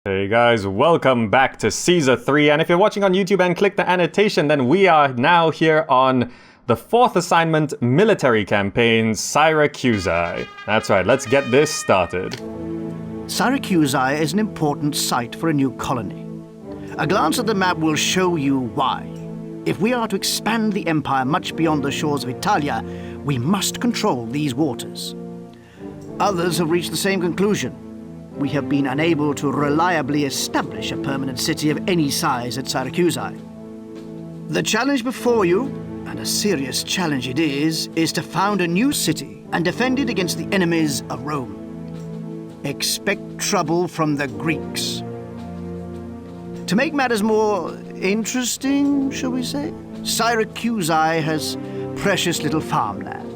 Hey guys, welcome back to Season 3, and if you're watching on YouTube and click the annotation, then we are now here on the 4th assignment military campaign, Syracusae. That's right, let's get this started. Syracusae is an important site for a new colony. A glance at the map will show you why. If we are to expand the empire much beyond the shores of Italia, we must control these waters. Others have reached the same conclusion. We have been unable to reliably establish a permanent city of any size at Syracusae. The challenge before you, and a serious challenge it is to found a new city and defend it against the enemies of Rome. Expect trouble from the Greeks. To make matters more interesting, shall we say, Syracusae has precious little farmland.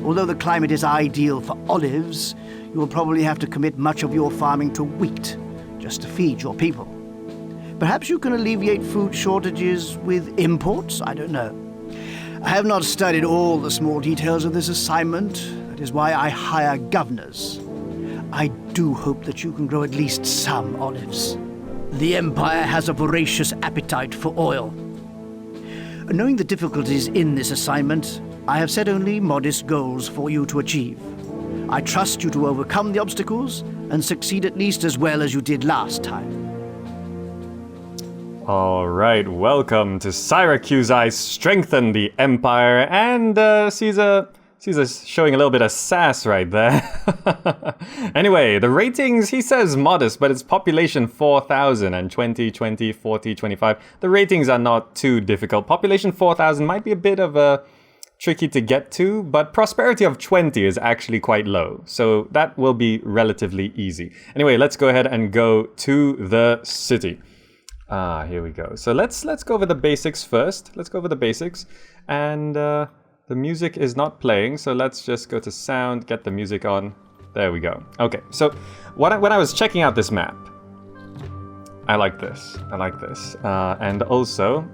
Although the climate is ideal for olives, you will probably have to commit much of your farming to wheat, just to feed your people. Perhaps you can alleviate food shortages with imports? I don't know. I have not studied all the small details of this assignment. That is why I hire governors. I do hope that you can grow at least some olives. The Empire has a voracious appetite for oil. Knowing the difficulties in this assignment, I have set only modest goals for you to achieve. I trust you to overcome the obstacles and succeed at least as well as you did last time. Alright, welcome to Syracusae, strengthen the empire, and Caesar's showing a little bit of sass right there. Anyway, the ratings, he says modest, but it's population 4,000 and 20, 20, 40, 25. The ratings are not too difficult. Population 4,000 might be a bit of a tricky to get to, but prosperity of 20 is actually quite low, so that will be relatively easy. Anyway, let's go ahead and go to the city. Here we go. So let's go over the basics first. Let's go over the basics, and the music is not playing, so let's just go to sound, get the music on. There we go. Okay, so when I was checking out this map, I like this. And also,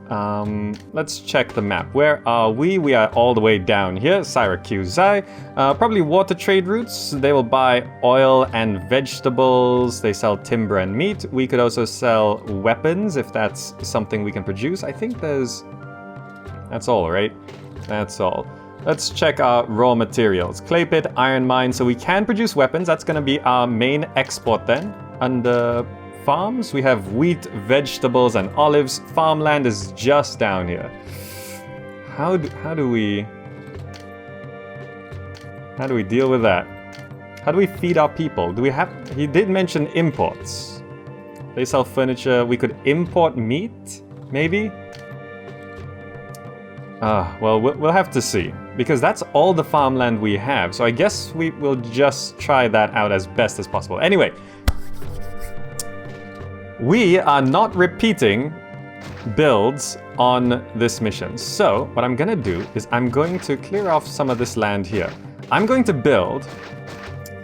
let's check the map. Where are we? We are all the way down here, Syracusae. Probably water trade routes. They will buy oil and vegetables. They sell timber and meat. We could also sell weapons if that's something we can produce. I think that's all, right? That's all. Let's check our raw materials. Clay pit, iron mine. So we can produce weapons. That's going to be our main export then. Under farms, we have wheat, vegetables, and olives. Farmland is just down here. How do we deal with that? How do we feed our people? He did mention imports. They sell furniture. We could import meat, maybe? Well, we'll have to see, because that's all the farmland we have. So I guess we will just try that out as best as possible. Anyway, we are not repeating builds on this mission. So what I'm gonna do is I'm going to clear off some of this land here. I'm going to build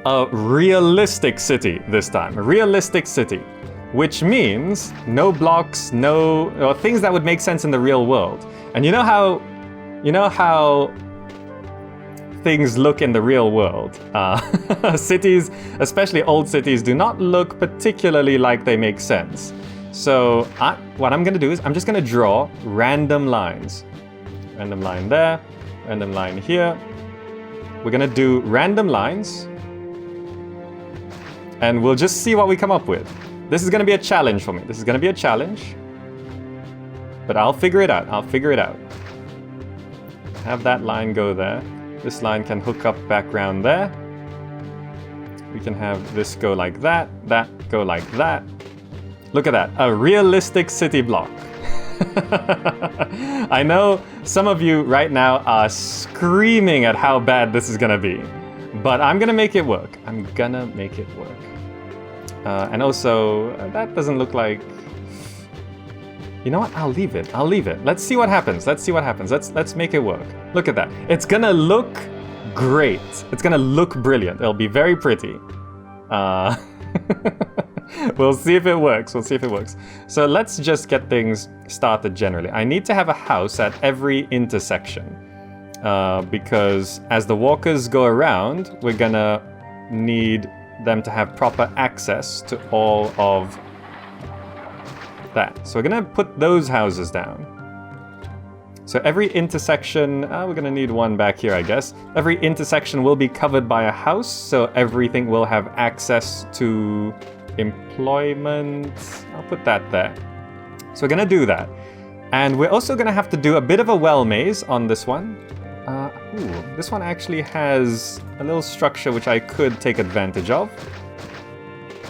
a realistic city this time. A realistic city, which means no blocks, or things that would make sense in the real world. And you know how things look in the real world. Cities, especially old cities, do not look particularly like they make sense. So what I'm gonna do is I'm just gonna draw random lines. Random line there, random line here. We're gonna do random lines, and we'll just see what we come up with. This is gonna be a challenge for me. This is gonna be a challenge, but I'll figure it out. Have that line go there. This line can hook up background there. We can have this go like that go like that. Look at that, a realistic city block. I know some of you right now are screaming at how bad this is gonna be, but I'm gonna make it work. And also, that doesn't look like... You know what? I'll leave it. Let's see what happens. Let's make it work. Look at that. It's gonna look great. It's gonna look brilliant. It'll be very pretty. We'll see if it works. So let's just get things started generally. I need to have a house at every intersection. Because as the walkers go around, we're gonna need them to have proper access to all of that. So we're gonna put those houses down. So every intersection, we're gonna need one back here, I guess. Every intersection will be covered by a house, so everything will have access to employment. I'll put that there. So we're gonna do that. And we're also gonna have to do a bit of a well maze on this one. This one actually has a little structure which I could take advantage of.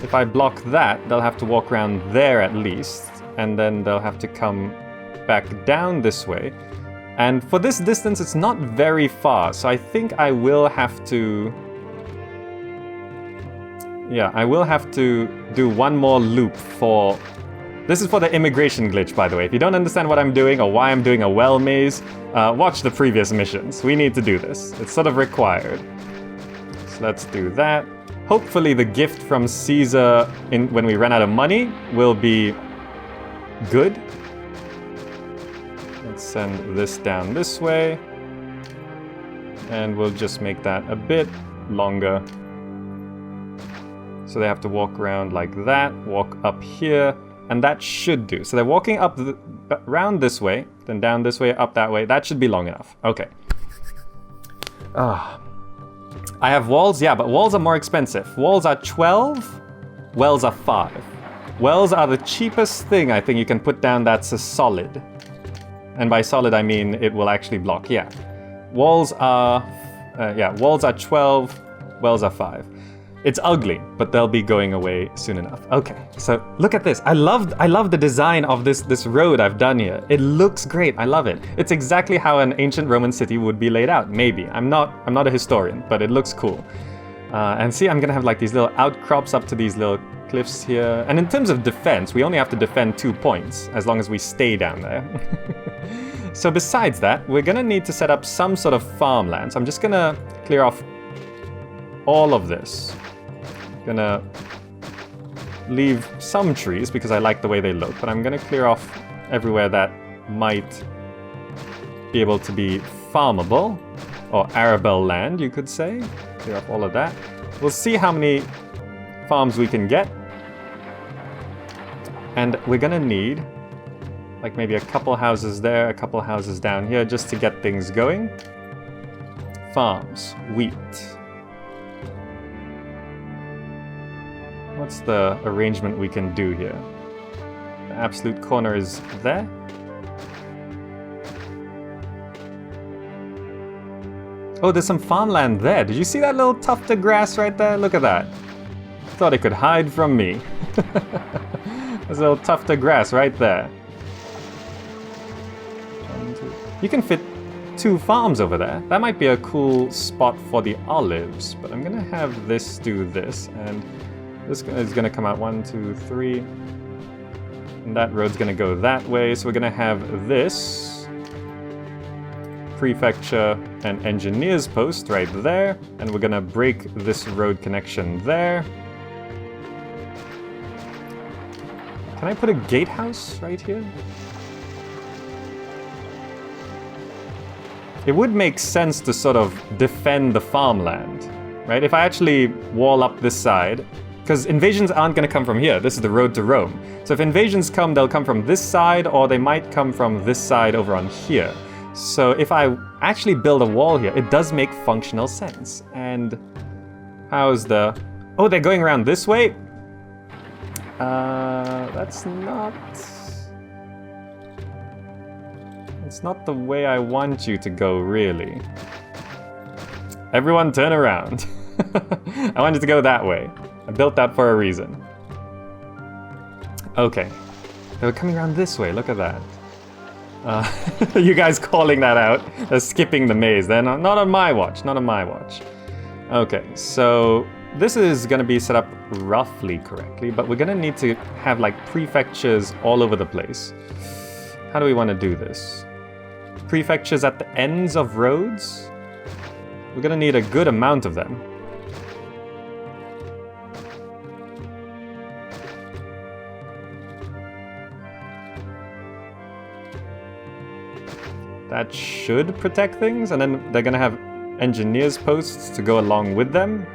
If I block that, they'll have to walk around there at least, and then they'll have to come back down this way. And for this distance, it's not very far, so I think I will have to... Yeah, I will have to do one more loop for... This is for the immigration glitch, by the way. If you don't understand what I'm doing or why I'm doing a well maze, watch the previous missions. We need to do this. It's sort of required. So let's do that. Hopefully the gift from Caesar when we run out of money will be good. Let's send this down this way. And we'll just make that a bit longer. So they have to walk around like that, walk up here, and that should do. So they're walking up around this way, then down this way, up that way. That should be long enough. Okay. I have walls, yeah, but walls are more expensive. Walls are 12, wells are 5. Wells are the cheapest thing I think you can put down that's a solid. And by solid I mean it will actually block, yeah. Walls are 12, wells are 5. It's ugly, but they'll be going away soon enough. Okay, so look at this. I love the design of this road I've done here. It looks great. I love it. It's exactly how an ancient Roman city would be laid out. Maybe. I'm not a historian, but it looks cool. And see, I'm gonna have like these little outcrops up to these little cliffs here. And in terms of defense, we only have to defend 2 points as long as we stay down there. So besides that, we're gonna need to set up some sort of farmland. So I'm just gonna clear off all of this. Gonna leave some trees because I like the way they look, but I'm gonna clear off everywhere that might be able to be farmable, or arable land, you could say. Clear off all of that. We'll see how many farms we can get. And we're gonna need like maybe a couple houses there, a couple houses down here, just to get things going. Farms, wheat. What's the arrangement we can do here? The absolute corner is there. Oh, there's some farmland there. Did you see that little tuft of grass right there? Look at that. Thought it could hide from me. There's a little tuft of grass right there. You can fit 2 farms over there. That might be a cool spot for the olives, but I'm gonna have this do this, and this is going to come out 1, 2, 3. And that road's going to go that way. So we're going to have this prefecture and engineer's post right there. And we're going to break this road connection there. Can I put a gatehouse right here? It would make sense to sort of defend the farmland, right? If I actually wall up this side, because invasions aren't going to come from here. This is the road to Rome. So if invasions come, they'll come from this side, or they might come from this side over on here. So if I actually build a wall here, it does make functional sense. And how's the... Oh, they're going around this way? That's not... It's not the way I want you to go, really. Everyone turn around. I want you to go that way. I built that for a reason. Okay. They were coming around this way, look at that. You guys calling that out. They're skipping the maze. They're not on my watch, not on my watch. Okay, so this is gonna be set up roughly correctly, but we're gonna need to have like prefectures all over the place. How do we want to do this? Prefectures at the ends of roads? We're gonna need a good amount of them. That should protect things, and then they're gonna have engineers posts to go along with them.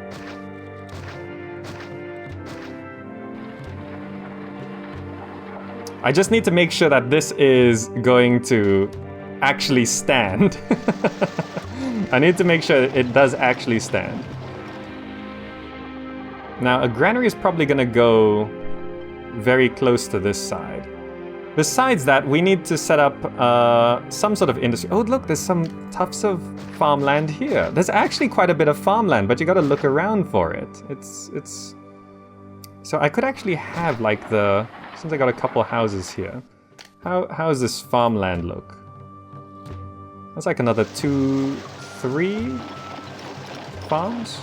I just need to make sure that this is going to actually stand. I need to make sure it does actually stand. Now, a granary is probably going to go very close to this side. Besides that, we need to set up some sort of industry. Oh, look, there's some tufts of farmland here. There's actually quite a bit of farmland, but you got to look around for it. It's. So I could actually have like since I got a couple houses here. How does this farmland look? That's like another 2, 3 farms.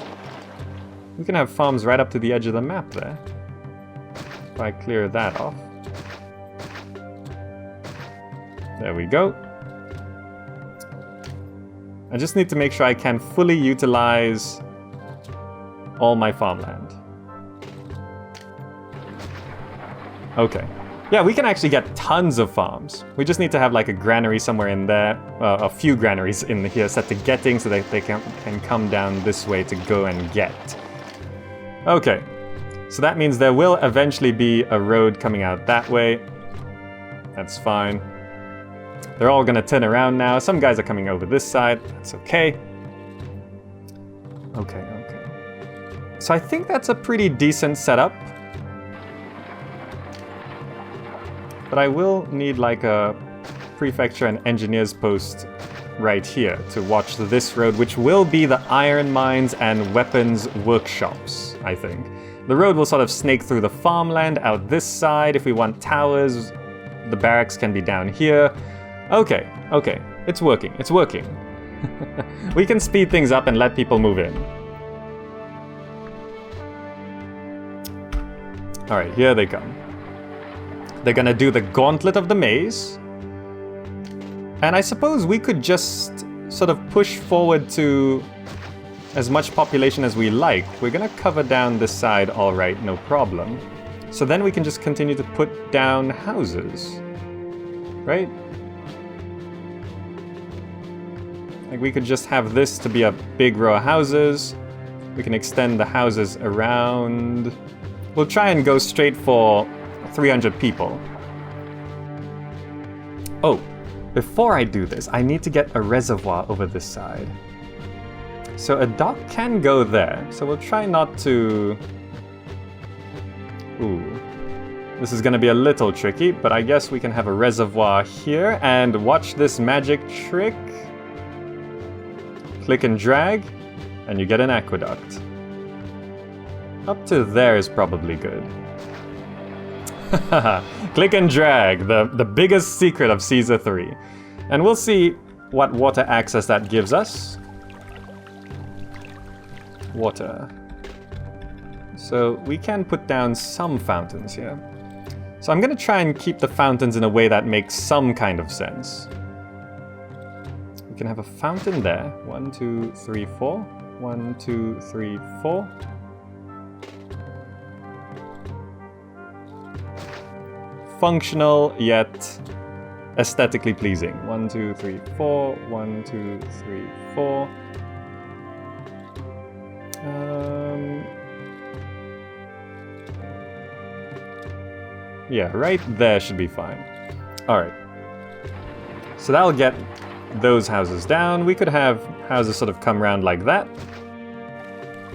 We can have farms right up to the edge of the map there. If I clear that off. There we go. I just need to make sure I can fully utilize all my farmland. Okay. Yeah, we can actually get tons of farms. We just need to have like a granary somewhere in there, a few granaries in here set to getting so that they can come down this way to go and get. Okay. So that means there will eventually be a road coming out that way. That's fine. They're all gonna turn around now. Some guys are coming over this side. That's okay. Okay. So I think that's a pretty decent setup. But I will need like a prefecture and engineer's post right here to watch this road, which will be the iron mines and weapons workshops, I think. The road will sort of snake through the farmland out this side. If we want towers, the barracks can be down here. Okay. It's working. We can speed things up and let people move in. Alright, here they come. They're gonna do the gauntlet of the maze. And I suppose we could just sort of push forward to as much population as we like. We're gonna cover down this side, alright, no problem. So then we can just continue to put down houses. Right? Like we could just have this to be a big row of houses. We can extend the houses around. We'll try and go straight for 300 people. Oh, before I do this, I need to get a reservoir over this side. So a dock can go there. So we'll try not to... Ooh. This is gonna be a little tricky, but I guess we can have a reservoir here and watch this magic trick. Click and drag, and you get an aqueduct. Up to there is probably good. Click and drag, the biggest secret of Caesar 3. And we'll see what water access that gives us. Water. So we can put down some fountains here. So I'm gonna try and keep the fountains in a way that makes some kind of sense. We can have a fountain there. 1, 2, 3, 4. 1, 2, 3, 4. Functional, yet aesthetically pleasing. 1, 2, 3, 4. 1, 2, 3, 4. Yeah, right there should be fine. Alright. So that'll get those houses down. We could have houses sort of come around like that.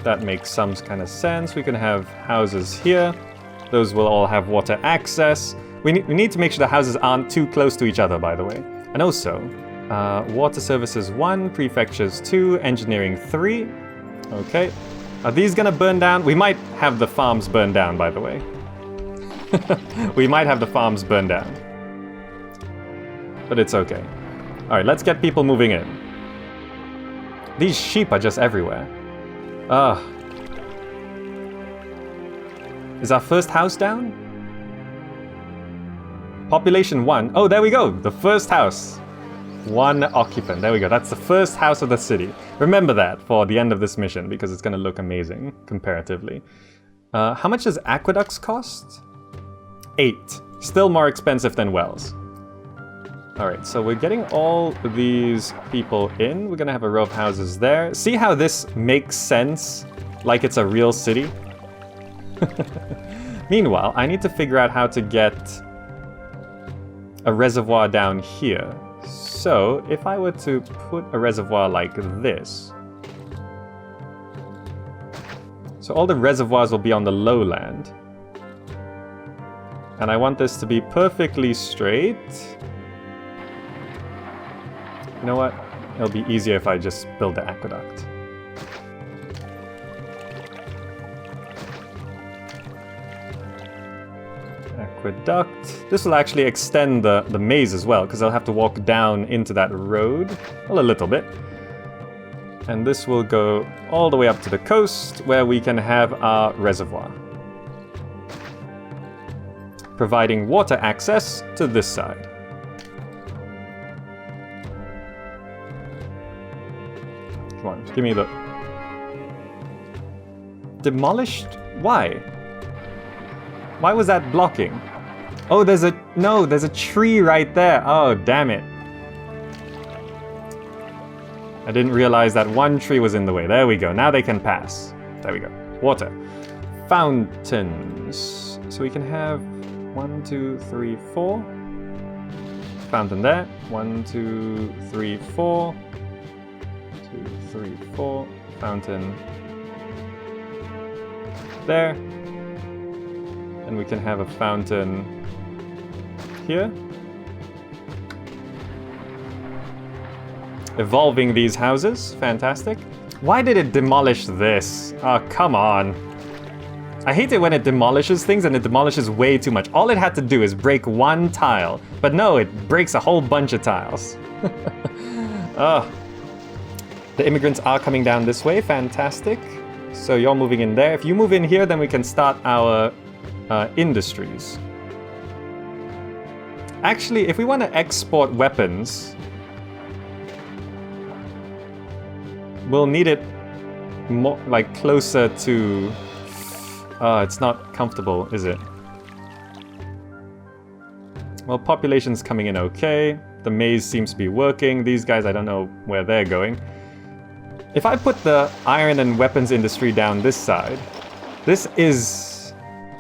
That makes some kind of sense. We can have houses here. Those will all have water access. We need to make sure the houses aren't too close to each other, by the way. And also, water services 1, prefectures 2, engineering 3. Okay. Are these gonna burn down? We might have the farms burn down, by the way. We might have the farms burn down. But it's okay. Alright, let's get people moving in. These sheep are just everywhere. Is our first house down? Population 1. Oh, there we go. The first house. 1 occupant. There we go. That's the first house of the city. Remember that for the end of this mission because it's going to look amazing comparatively. How much does aqueducts cost? 8. Still more expensive than wells. Alright, so we're getting all these people in. We're gonna have a row of houses there. See how this makes sense? Like it's a real city? Meanwhile, I need to figure out how to get a reservoir down here. So if I were to put a reservoir like this, so all the reservoirs will be on the lowland. And I want this to be perfectly straight. You know what? It'll be easier if I just build the aqueduct. Aqueduct. This will actually extend the maze as well, because I'll have to walk down into that road. Well, a little bit. And this will go all the way up to the coast, where we can have our reservoir, providing water access to this side. Come on, give me the... Demolished? Why? Why was that blocking? Oh, there's a... No, there's a tree right there. Oh, damn it. I didn't realize that one tree was in the way. There we go. Now they can pass. There we go. Water. Fountains. So we can have 1, 2, 3, 4. Fountain there. 1, 2, 3, 4. 2, 3, 4. Fountain there. And we can have a fountain here. Evolving these houses. Fantastic. Why did it demolish this? Oh, come on. I hate it when it demolishes things and it demolishes way too much. All it had to do is break one tile. But no, it breaks a whole bunch of tiles. Oh. The immigrants are coming down this way. Fantastic. So you're moving in there. If you move in here, then we can start our industries. Actually, if we want to export weapons, we'll need it more, like, closer to... it's not comfortable, is it? Well, population's coming in okay. The maze seems to be working. These guys, I don't know where they're going. If I put the iron and weapons industry down this side, this is...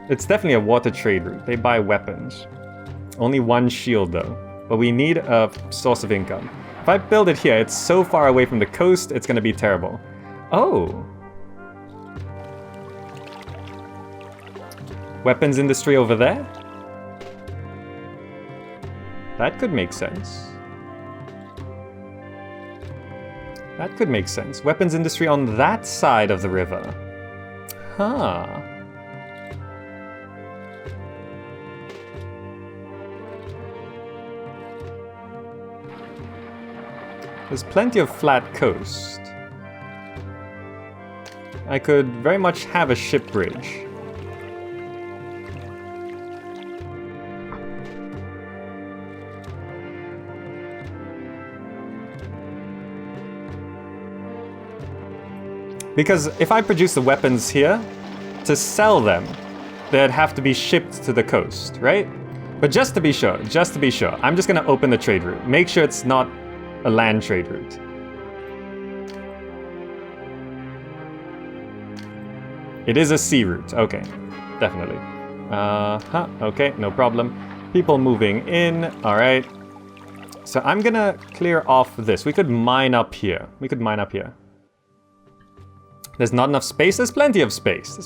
It's definitely a water trade route. They buy weapons. Only one shield, though. But we need a source of income. If I build it here, it's so far away from the coast, it's going to be terrible. Oh. Weapons industry over there? That could make sense. That could make sense. Weapons industry on that side of the river. Huh. There's plenty of flat coast. I could very much have a ship bridge. Because if I produce the weapons here, to sell them, they'd have to be shipped to the coast, right? But just to be sure, I'm just gonna open the trade route. Make sure it's not a land trade route. It is a sea route. Okay, definitely. Okay, no problem. People moving in. All right. So I'm gonna clear off this. We could mine up here. There's not enough space. There's plenty of space.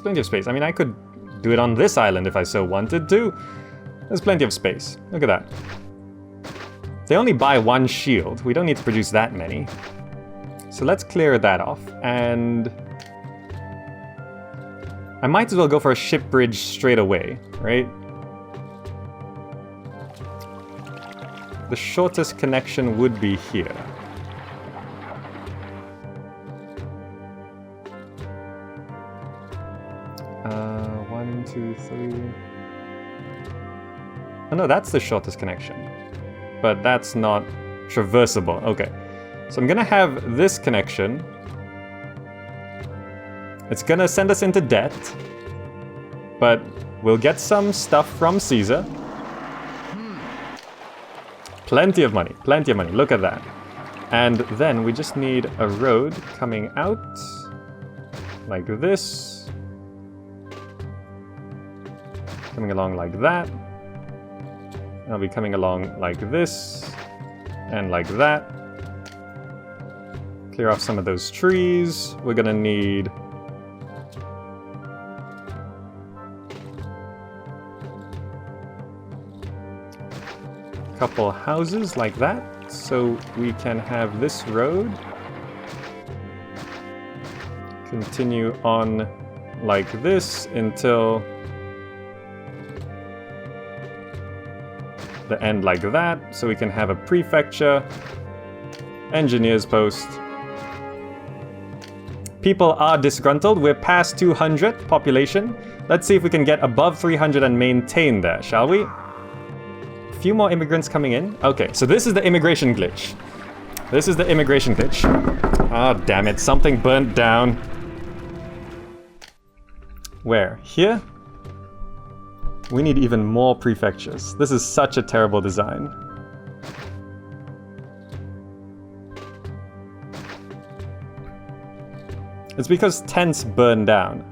I mean, I could do it on this island if I so wanted to. There's plenty of space. Look at that. They only buy one shield. We don't need to produce that many. So let's clear that off. And I might as well go for a ship bridge straight away, right? The shortest connection would be here. One, two, three. Oh no, that's the shortest connection. But that's not traversable. Okay. So I'm gonna have this connection. It's gonna send us into debt. But we'll get some stuff from Caesar. Plenty of money. Look at that. And then we just need a road coming out. Like this. Coming along like that. I'll be coming along like this and like that. Clear off some of those trees. We're gonna need a couple houses like that, so we can have this road continue on like this until the end like that, so we can have a prefecture, engineer's post. People are disgruntled. We're past 200 population. Let's see if we can get above 300 and maintain there, shall we? A few more immigrants coming in. Okay, so this is the immigration glitch. This is the immigration glitch. Ah, oh, damn it, something burnt down. Where? Here? We need even more prefectures. This is such a terrible design. It's because tents burn down.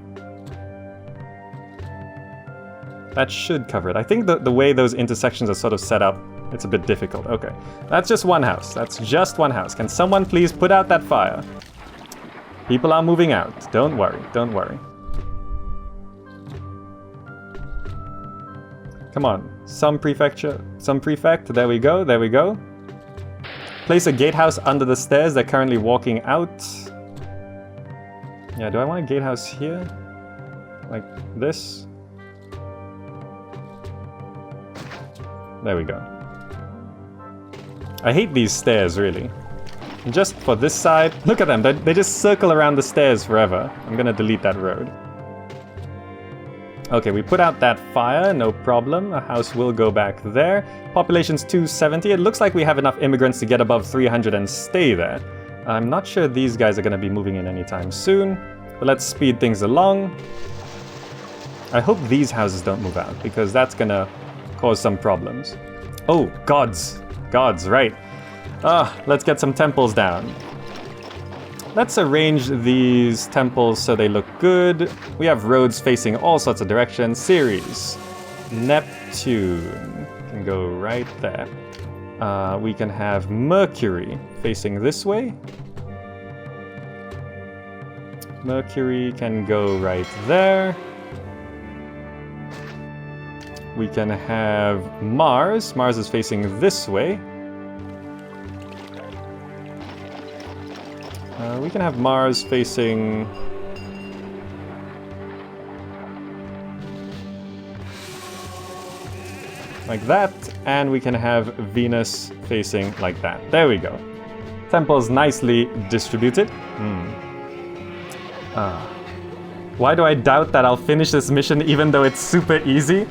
That should cover it. I think the way those intersections are sort of set up, it's a bit difficult. Okay, that's just one house. That's just one house. Can someone please put out that fire? People are moving out. Don't worry, don't worry. Come on, some prefecture, some prefect. There we go, there we go. Place a gatehouse under the stairs. They're currently walking out. Yeah, do I want a gatehouse here? Like this? There we go. I hate these stairs, really. Just for this side. Look at them, they just circle around the stairs forever. I'm gonna delete that road. Okay, we put out that fire, no problem. A house will go back there. Population's 270. It looks like we have enough immigrants to get above 300 and stay there. I'm not sure these guys are going to be moving in anytime soon, but let's speed things along. I hope these houses don't move out, because that's going to cause some problems. Oh, gods. Gods, right. Let's get some temples down. Let's arrange these temples so they look good. We have roads facing all sorts of directions. Ceres. Neptune can go right there. We can have Mercury facing this way. Mercury can go right there. We can have Mars. Mars is facing this way. We can have Mars facing... like that, and we can have Venus facing like that. There we go. Temples nicely distributed. Why do I doubt that I'll finish this mission even though it's super easy?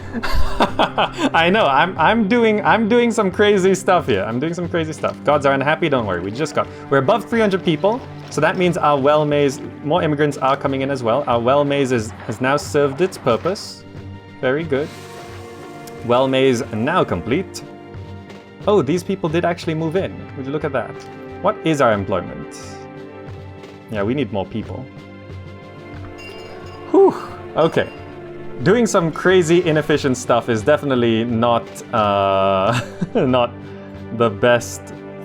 I know, I'm doing some crazy stuff here. I'm doing some crazy stuff. Gods are unhappy, don't worry. We're above 300 people, so that means our well maze, more immigrants are coming in as well. Our well maze has now served its purpose. Very good. Well maze now complete. Oh, these people did actually move in. Would you look at that? What is our employment? Yeah, we need more people. Whew, okay. Doing some crazy inefficient stuff is definitely not not the best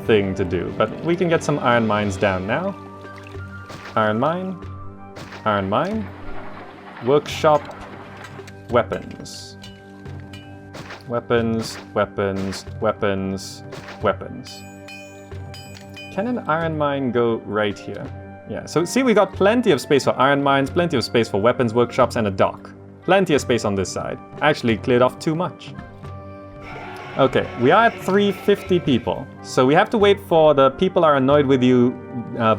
thing to do, but we can get some iron mines down now. Iron mine, iron mine, workshop, weapons. Weapons, weapons, weapons, weapons. Can an iron mine go right here? Yeah, so see, we got plenty of space for iron mines, plenty of space for weapons workshops, and a dock. Plenty of space on this side. Actually cleared off too much. Okay, we are at 350 people. So we have to wait for the people are annoyed with you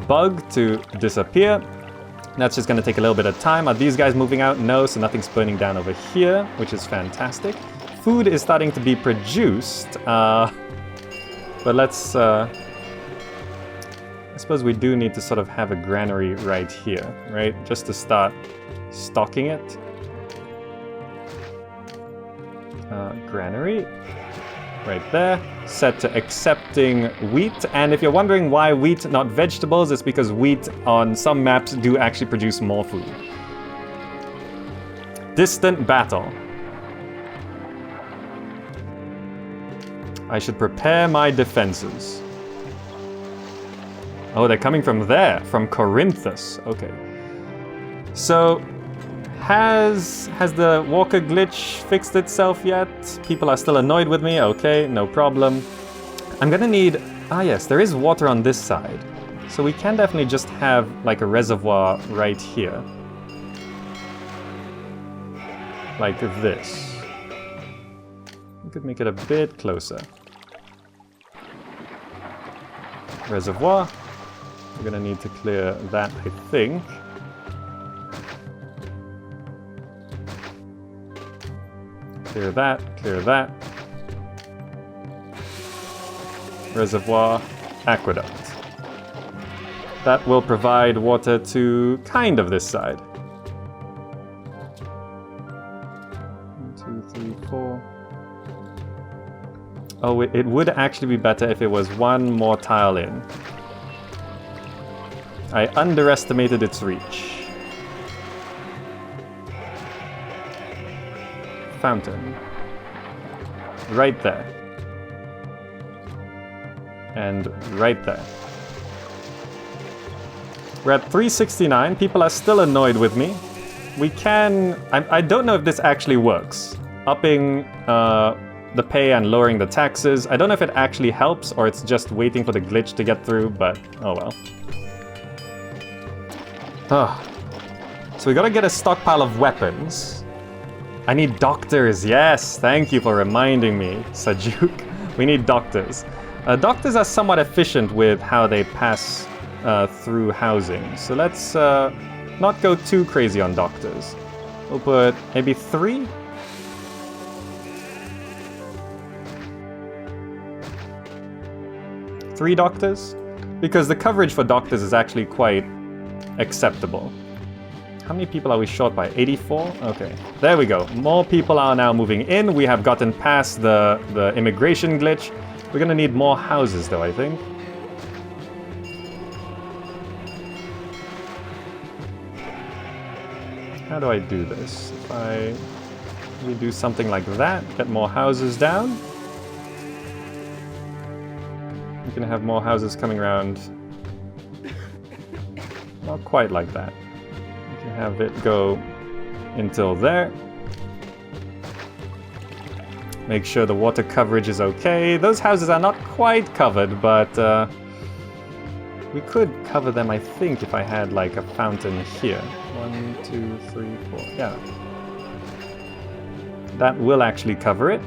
bug to disappear. That's just gonna take a little bit of time. Are these guys moving out? No, so nothing's burning down over here, which is fantastic. Food is starting to be produced, but let's... I suppose we do need to sort of have a granary right here, right? Just to start stocking it. Granary, right there. Set to accepting wheat. And if you're wondering why wheat, not vegetables, it's because wheat on some maps do actually produce more food. Distant battle. I should prepare my defenses. Oh, they're coming from there, from Corinthus. Okay. So, has the walker glitch fixed itself yet? People are still annoyed with me. Okay, no problem. I'm gonna need... Ah yes, there is water on this side. So we can definitely just have like a reservoir right here. Like this. We could make it a bit closer. Reservoir. We're gonna need to clear that, I think. Clear that, clear that. Reservoir, aqueduct. That will provide water to kind of this side. 1, 2, 3, 4. Oh, it would actually be better if it was one more tile in. I underestimated its reach. Fountain. Right there. And right there. We're at 369. People are still annoyed with me. We can... I don't know if this actually works. Upping the pay and lowering the taxes. I don't know if it actually helps or it's just waiting for the glitch to get through, but oh well. So we gotta get a stockpile of weapons. I need doctors. Yes, thank you for reminding me, Sajuk. We need doctors. Doctors are somewhat efficient with how they pass through housing. So let's not go too crazy on doctors. We'll put maybe 3? Three doctors? Because the coverage for doctors is actually quite acceptable. How many people are we short by? 84? Okay, there we go. More people are now moving in. We have gotten past the immigration glitch. We're gonna need more houses though, I think. How do I do this? If we do something like that, get more houses down. We can have more houses coming around. Not quite like that. We can have it go until there. Make sure the water coverage is okay. Those houses are not quite covered, but we could cover them, I think, if I had like a fountain here. 1, 2, 3, 4. Yeah. That will actually cover it.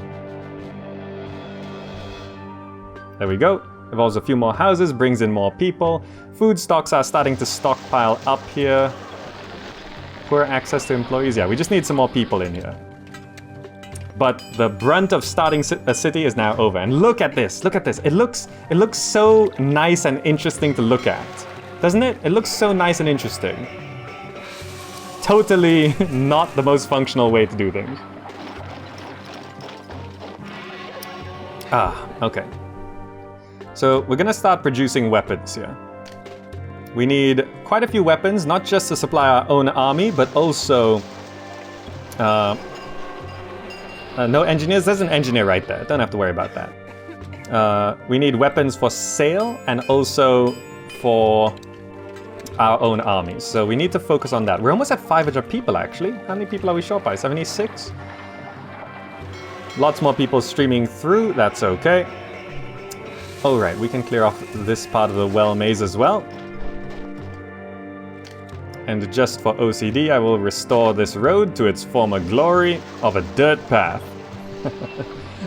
There we go. Involves a few more houses, brings in more people. Food stocks are starting to stockpile up here. Poor access to employees. Yeah, we just need some more people in here. But the brunt of starting a city is now over. And look at this, look at this. It looks so nice and interesting to look at. Doesn't it? It looks so nice and interesting. Totally not the most functional way to do things. Ah, okay. So we're gonna start producing weapons here. We need quite a few weapons, not just to supply our own army, but also... no engineers? There's an engineer right there. Don't have to worry about that. We need weapons for sale and also for our own armies. So we need to focus on that. We're almost at 500 people, actually. How many people are we short by? 76? Lots more people streaming through. That's okay. All right, we can clear off this part of the well maze as well. And just for OCD, I will restore this road to its former glory of a dirt path.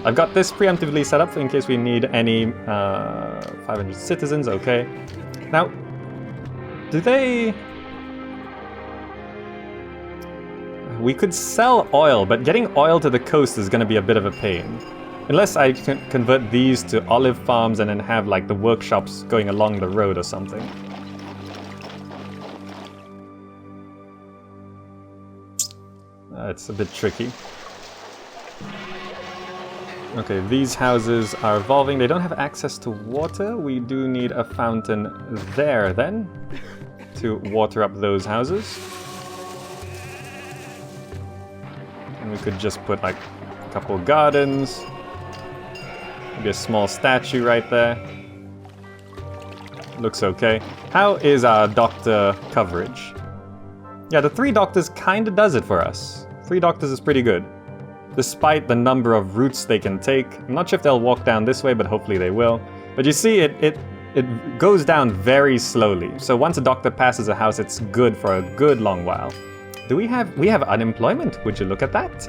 I've got this preemptively set up in case we need any 500 citizens, okay. Now, do they... We could sell oil, but getting oil to the coast is going to be a bit of a pain. Unless I can convert these to olive farms and then have like the workshops going along the road or something. It's a bit tricky. Okay, these houses are evolving. They don't have access to water. We do need a fountain there then to water up those houses. And we could just put like a couple gardens. Maybe a small statue right there. Looks okay. How is our doctor coverage? Yeah, the 3 doctors kinda does it for us. 3 doctors is pretty good. Despite the number of routes they can take. I'm not sure if they'll walk down this way, but hopefully they will. But you see, it goes down very slowly. So once a doctor passes a house, it's good for a good long while. We have unemployment. Would you look at that?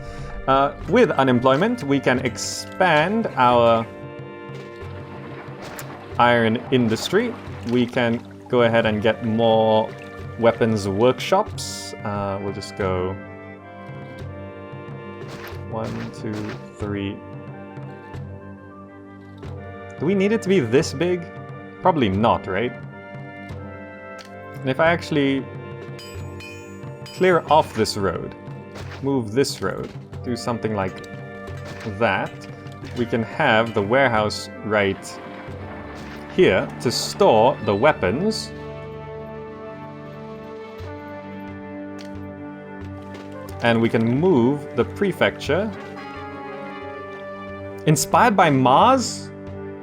With unemployment, we can expand our iron industry. We can go ahead and get more weapons workshops. We'll just go 1, 2, 3. Do we need it to be this big? Probably not, right? And if I actually clear off this road, move this road, do something like that, we can have the warehouse right here to store the weapons. And we can move the prefecture. Inspired by Mars?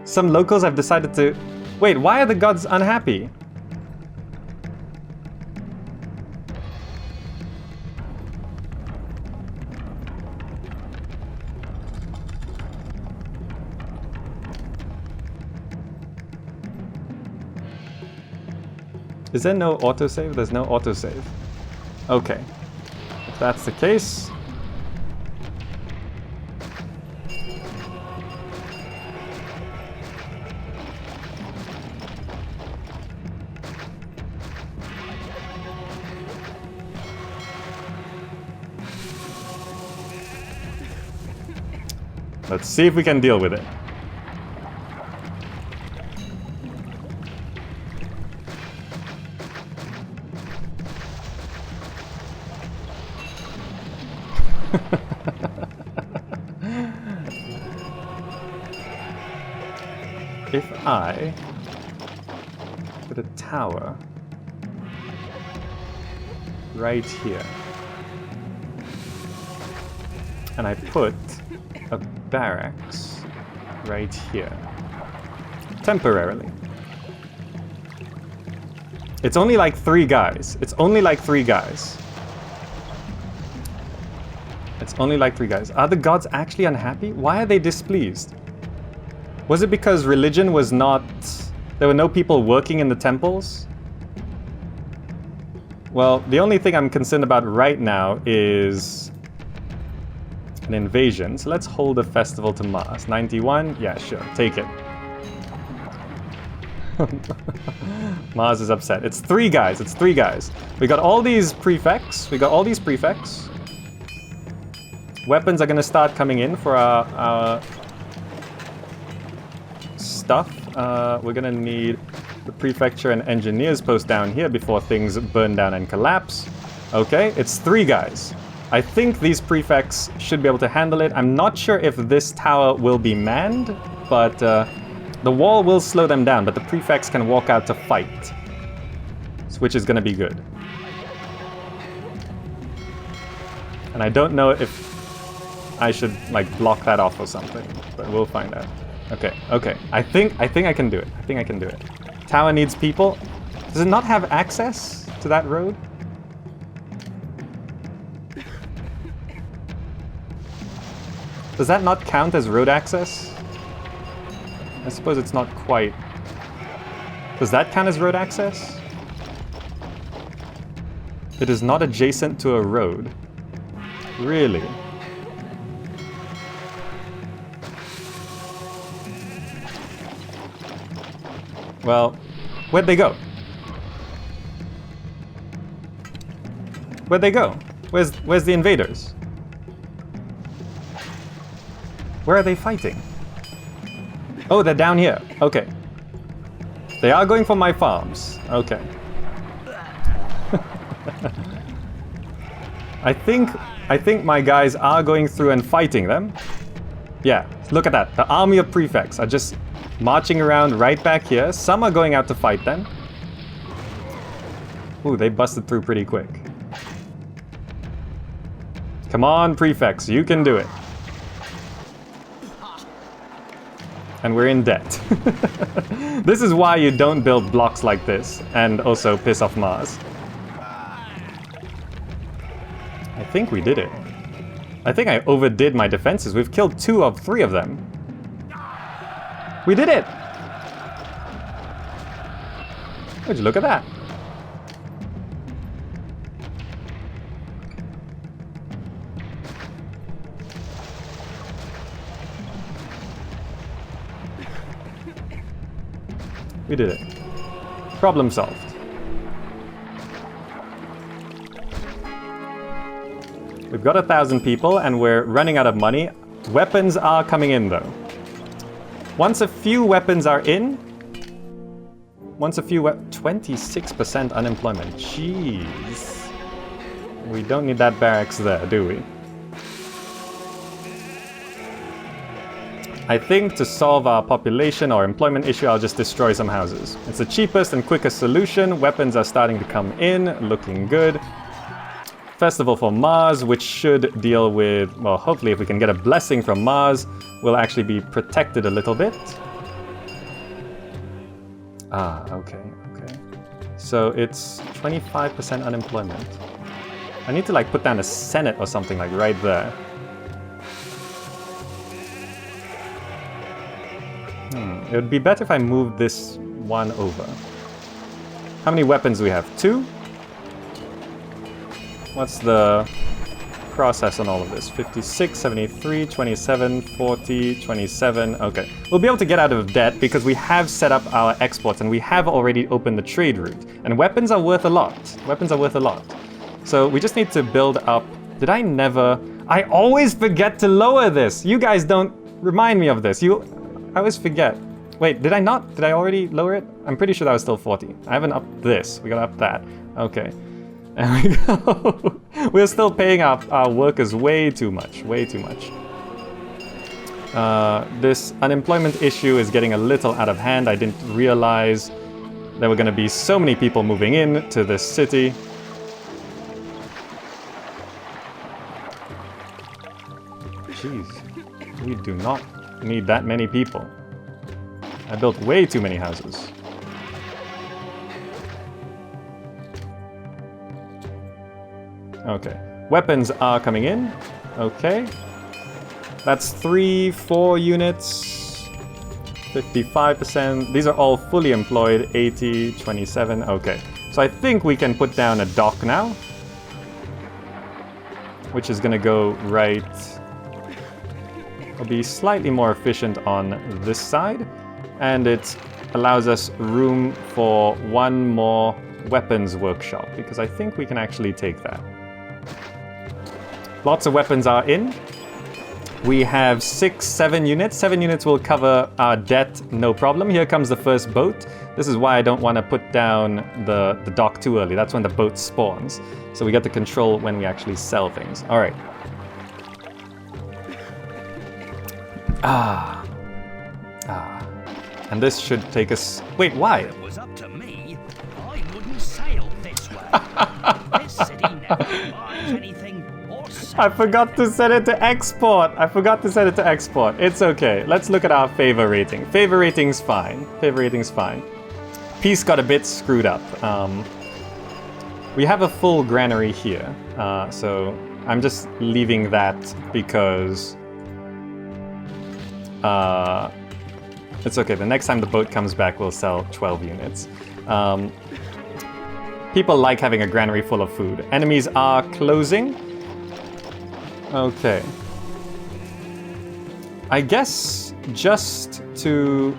Some locals have decided to... Wait, why are the gods unhappy? Is there no autosave? There's no autosave. Okay. If that's the case... Let's see if we can deal with it. If I put a tower right here, and I put a barracks right here, temporarily. It's only like 3 guys. It's only like 3 guys. It's only like 3 guys. Are the gods actually unhappy? Why are they displeased? Was it because religion was not... There were no people working in the temples? Well, the only thing I'm concerned about right now is an invasion. So let's hold a festival to Mars. 91? Yeah, sure. Take it. Mars is upset. It's 3 guys. It's 3 guys. We got all these prefects. Weapons are going to start coming in for our stuff. We're gonna need the prefecture and engineers post down here before things burn down and collapse. Okay, it's 3 guys. I think these prefects should be able to handle it. I'm not sure if this tower will be manned, but the wall will slow them down, but the prefects can walk out to fight, which is gonna be good. And I don't know if I should like block that off or something, but we'll find out. Okay. I think I can do it. Tower needs people. Does it not have access to that road? Does that not count as road access? I suppose it's not quite. Does that count as road access? It is not adjacent to a road. Really? Well, where'd they go? Where'd they go? Where's the invaders? Where are they fighting? Oh, they're down here. Okay. They are going for my farms. Okay. I think my guys are going through and fighting them. Yeah, look at that. The army of prefects are just marching around right back here. Some are going out to fight them. Ooh, they busted through pretty quick. Come on, prefects, you can do it. And we're in debt. This is why you don't build blocks like this, and also piss off Mars. I think we did it. I think I overdid my defenses. We've killed 2 of 3 of them. We did it! Would you look at that? We did it. Problem solved. We've got 1,000 people and we're running out of money. Weapons are coming in though. Once a few weapons are in, 26% unemployment. Jeez. We don't need that barracks there, do we? I think to solve our population or employment issue, I'll just destroy some houses. It's the cheapest and quickest solution. Weapons are starting to come in, looking good. Festival for Mars, which should deal with, well, hopefully if we can get a blessing from Mars, we'll actually be protected a little bit. Ah, okay. So it's 25% unemployment. I need to like put down a Senate or something like right there. It would be better if I moved this one over. How many weapons do we have? 2? What's the process on all of this? 56, 73, 27, 40, 27. Okay. We'll be able to get out of debt because we have set up our exports and we have already opened the trade route. And weapons are worth a lot. Weapons are worth a lot. So we just need to build up... Did I never... I always forget to lower this! You guys don't remind me of this. I always forget. Wait, did I not? Did I already lower it? I'm pretty sure that was still 40. I haven't upped this. We gotta up that. Okay. There we go. We're still paying our workers way too much. Way too much. This unemployment issue is getting a little out of hand. I didn't realize there were going to be so many people moving in to this city. Jeez. We do not need that many people. I built way too many houses. Okay. Weapons are coming in. Okay. That's 4 units. 55%. These are all fully employed. 80, 27. Okay. So I think we can put down a dock now. Which is going to go right... It'll be slightly more efficient on this side. And it allows us room for 1 more weapons workshop. Because I think we can actually take that. Lots of weapons are in. We have 7 units. 7 units will cover our debt, no problem. Here comes the first boat. This is why I don't want to put down the dock too early. That's when the boat spawns. So we get to control when we actually sell things. All right. And this should take us... Wait, why? If it was up to me, I wouldn't sail this way. This city never buys anything or sells. I forgot to set it to export. It's okay. Let's look at our favor rating. Favor rating's fine. Peace got a bit screwed up. We have a full granary here. So I'm just leaving that because... it's okay, the next time the boat comes back, we'll sell 12 units. People like having a granary full of food. Enemies are closing. Okay. I guess just to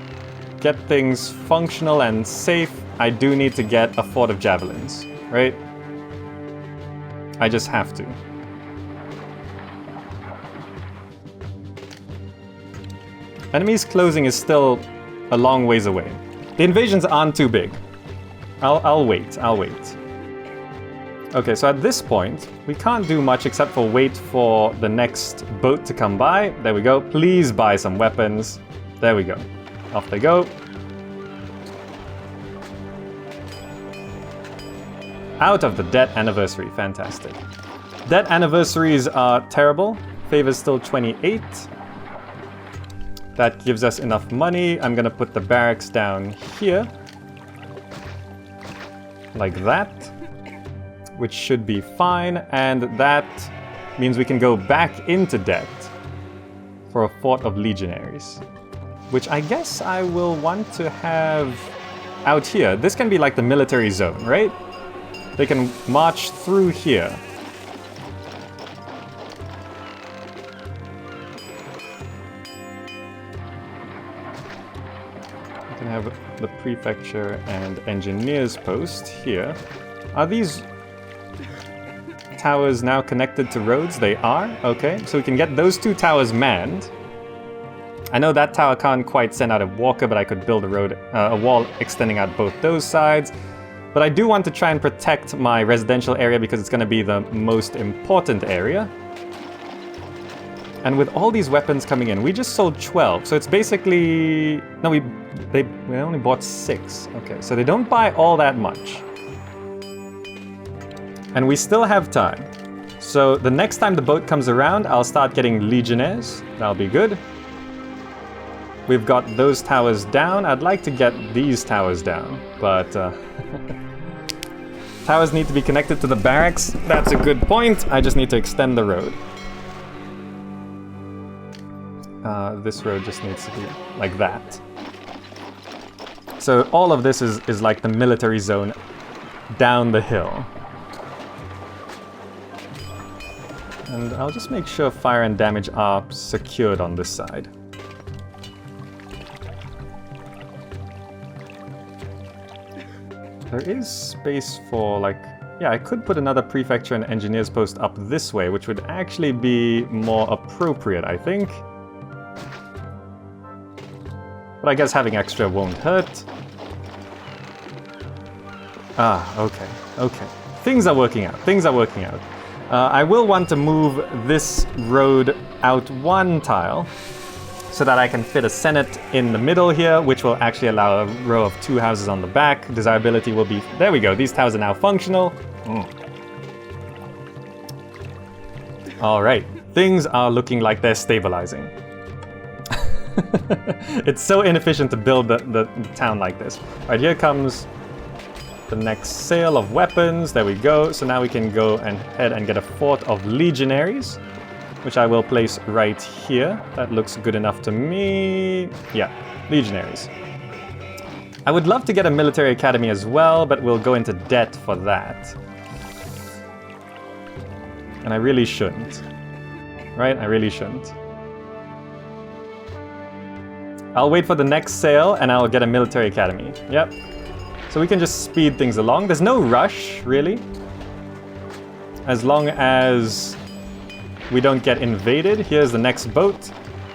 get things functional and safe, I do need to get a fort of javelins, right? I just have to. Enemies closing is still a long ways away. The invasions aren't too big. I'll wait. Okay, so at this point, we can't do much except for wait for the next boat to come by. There we go. Please buy some weapons. There we go. Off they go. Out of the debt anniversary. Fantastic. Debt anniversaries are terrible. Favor's still 28. That gives us enough money. I'm gonna put the barracks down here. Like that. Which should be fine. And that means we can go back into debt for a fort of legionaries. Which I guess I will want to have out here. This can be like the military zone, right? They can march through here. We can have the prefecture and engineers post here. Are these towers now connected to roads? They are? Okay, so we can get those two towers manned. I know that tower can't quite send out a walker, but I could build a wall extending out both those sides. But I do want to try and protect my residential area because it's going to be the most important area. And with all these weapons coming in, we just sold 12. So it's basically... No, we only bought 6. Okay, so they don't buy all that much. And we still have time. So the next time the boat comes around, I'll start getting legionnaires. That'll be good. We've got those towers down. I'd like to get these towers down, but towers need to be connected to the barracks. That's a good point. I just need to extend the road. This road just needs to be like that. So all of this is like the military zone down the hill. And I'll just make sure fire and damage are secured on this side. There is space for, like... Yeah, I could put another prefecture and engineers post up this way, which would actually be more appropriate, I think. But I guess having extra won't hurt. Ah, okay, okay. Things are working out, things are working out. I will want to move this road out one tile, so that I can fit a Senate in the middle here, which will actually allow a row of 2 houses on the back. Desirability will be... There we go, these towers are now functional. Alright, things are looking like they're stabilizing. It's so inefficient to build the town like this. Alright, here comes the next sale of weapons. There we go. So now we can go ahead and get a fort of legionaries, which I will place right here. That looks good enough to me. Yeah, legionaries. I would love to get a military academy as well, but we'll go into debt for that. And I really shouldn't. Right? I really shouldn't. I'll wait for the next sale and I'll get a military academy. Yep. So we can just speed things along. There's no rush, really. As long as we don't get invaded. Here's the next boat.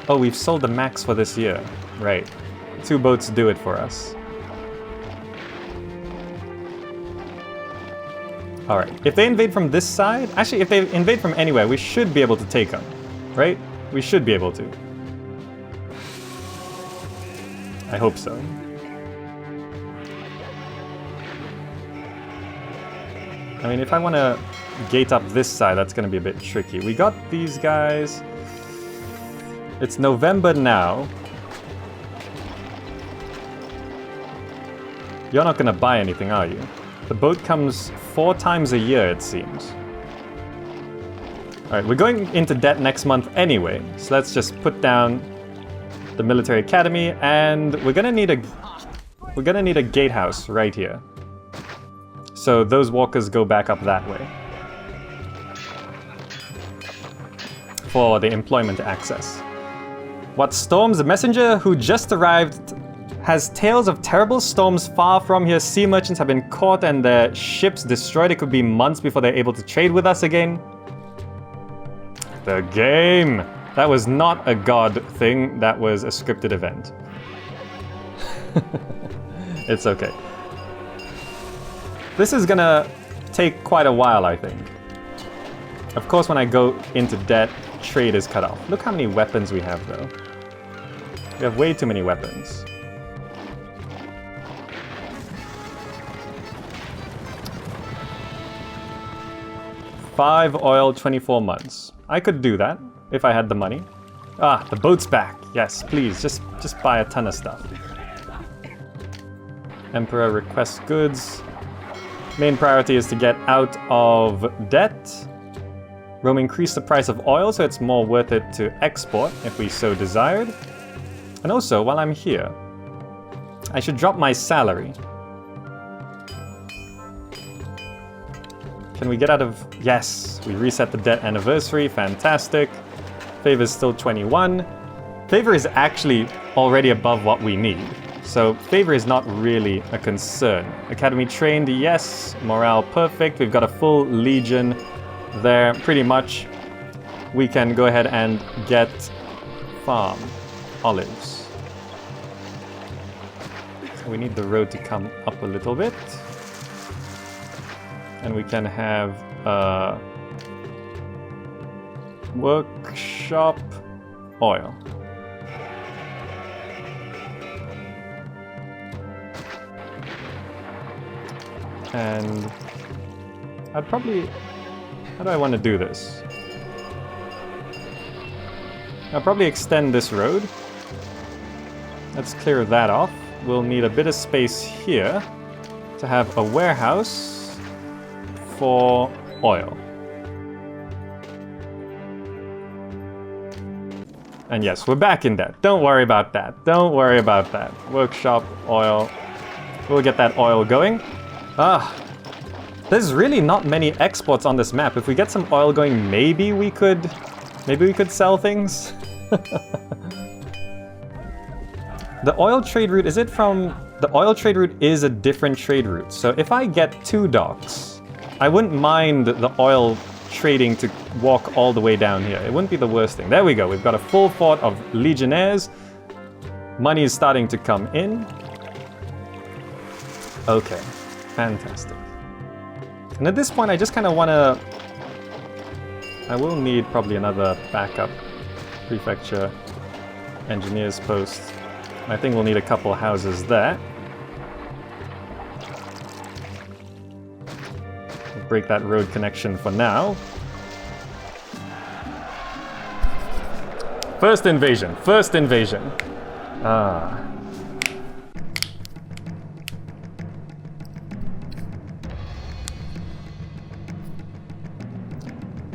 Oh, we've sold the max for this year. Right. 2 boats do it for us. Alright. If they invade from this side... Actually, if they invade from anywhere, we should be able to take them. Right? We should be able to. I hope so. I mean, if I want to gate up this side, that's going to be a bit tricky. We got these guys. It's November now. You're not going to buy anything, are you? The boat comes 4 times a year, it seems. Alright, we're going into debt next month anyway, so let's just put down the military academy, and we're gonna need a gatehouse right here. So those walkers go back up that way. For the employment access. What storms? The messenger who just arrived has tales of terrible storms far from here. Sea merchants have been caught and their ships destroyed. It could be months before they're able to trade with us again. The game! That was not a god thing, that was a scripted event. It's okay. This is gonna take quite a while, I think. Of course, when I go into debt, trade is cut off. Look how many weapons we have, though. We have way too many weapons. $5 oil, 24 months. I could do that if I had the money. Ah, the boat's back. Yes, please, just buy a ton of stuff. Emperor requests goods. Main priority is to get out of debt. Rome increased the price of oil, so it's more worth it to export if we so desired. And also, while I'm here, I should drop my salary. Can we get out of... Yes, we reset the debt anniversary, fantastic. Favor is still 21. Favor is actually already above what we need. So favor is not really a concern. Academy trained, yes. Morale perfect. We've got a full legion there. Pretty much we can go ahead and get farm olives. So we need the road to come up a little bit. And we can have workshop oil. And I'd probably... How do I want to do this? I'll probably extend this road. Let's clear that off. We'll need a bit of space here to have a warehouse for oil. And yes, we're back in debt. Don't worry about that. Don't worry about that. Workshop, oil. We'll get that oil going. There's really not many exports on this map. If we get some oil going, maybe we could sell things. The oil trade route, the oil trade route is a different trade route. So if I get 2 docks, I wouldn't mind the oil trading to walk all the way down here. It wouldn't be the worst thing. There we go. We've got a full fort of legionnaires. Money is starting to come in. Okay, fantastic. And at this point, I just kind of want to... I will need probably another backup prefecture engineer's post. I think we'll need a couple houses there. We'll break that road connection for now. First invasion, first invasion.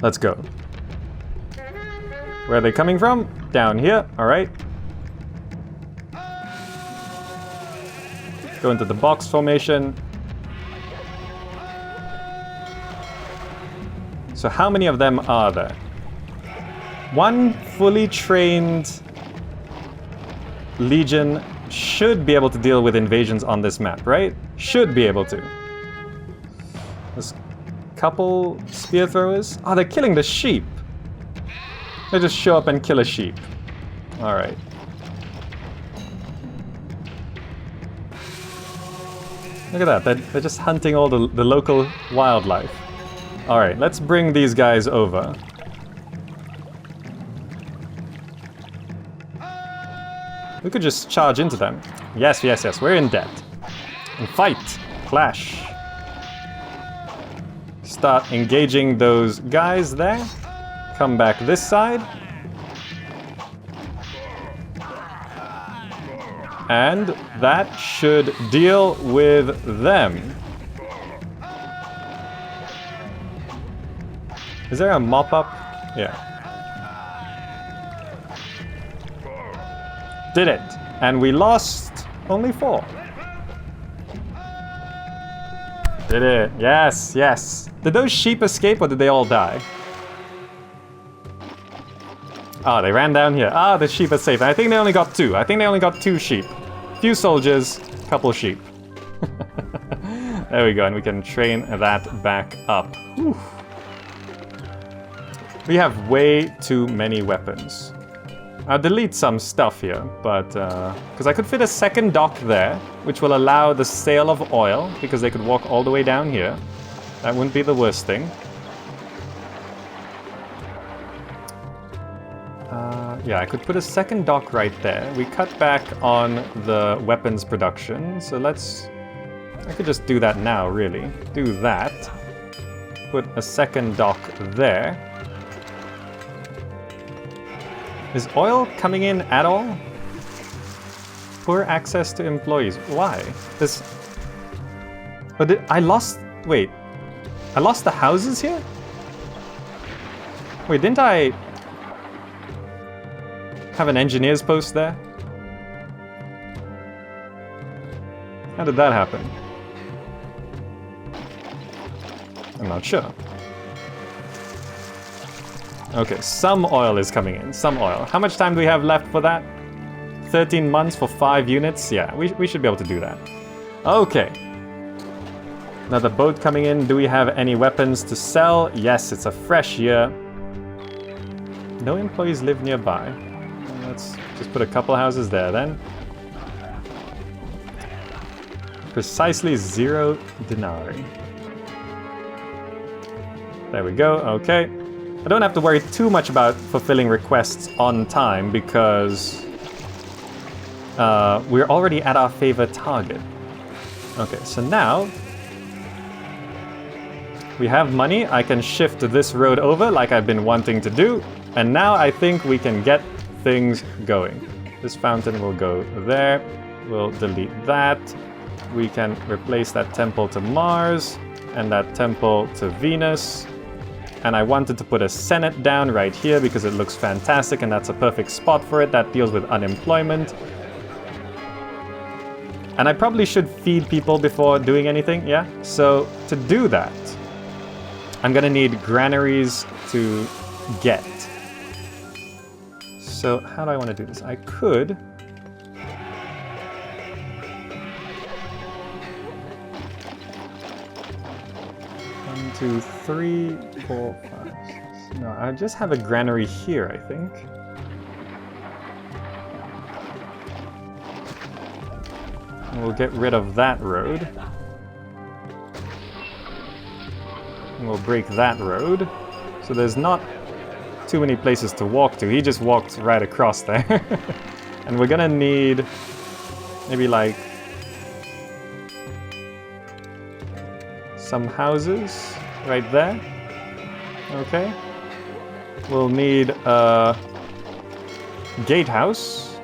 Let's go. Where are they coming from? Down here, all right. Go into the box formation. So how many of them are there? 1 fully trained legion should be able to deal with invasions on this map, right? Should be able to. There's a couple spear throwers. Oh, they're killing the sheep. They just show up and kill a sheep. All right. Look at that, they're just hunting all the local wildlife. Alright, let's bring these guys over. We could just charge into them. Yes, yes, yes, we're in debt. And fight! Clash! Start engaging those guys there. Come back this side. And that should deal with them. Is there a mop-up? Yeah. Did it. And we lost only 4. Did it. Yes, yes. Did those sheep escape or did they all die? Ah, they ran down here. Ah, the sheep are safe. I think they only got 2. I think they only got 2 sheep. Few soldiers, couple sheep. There we go, and we can train that back up. Whew. We have way too many weapons. I'll delete some stuff here, but... because I could fit a second dock there, which will allow the sale of oil, because they could walk all the way down here. That wouldn't be the worst thing. Yeah, I could put a second dock right there. We cut back on the weapons production, so let's... I could just do that now, really. Do that. Put a second dock there. Is oil coming in at all? Poor access to employees. Why? This... But I lost... Wait. I lost the houses here? Wait, didn't I... have an engineer's post there? How did that happen? I'm not sure. Okay, some oil is coming in. Some oil. How much time do we have left for that? 13 months for 5 units? Yeah, we should be able to do that. Okay. Another boat coming in. Do we have any weapons to sell? Yes, it's a fresh year. No employees live nearby. Let's just put a couple houses there then. Precisely 0 denarii. There we go, okay. I don't have to worry too much about fulfilling requests on time because we're already at our favor target. Okay, so now we have money. I can shift this road over like I've been wanting to do. And now I think we can get things going. This fountain will go there. We'll delete that. We can replace that temple to Mars and that temple to Venus. And I wanted to put a Senate down right here because it looks fantastic and that's a perfect spot for it. That deals with unemployment. And I probably should feed people before doing anything, yeah? So to do that, I'm gonna need granaries to get. So how do I want to do this? I could... 1, 2, 3, 4, 5, 6. No, I just have a granary here, I think. And we'll get rid of that road. And we'll break that road. So there's not too many places to walk to. He just walked right across there. And we're gonna need maybe like some houses right there. Okay. We'll need a gatehouse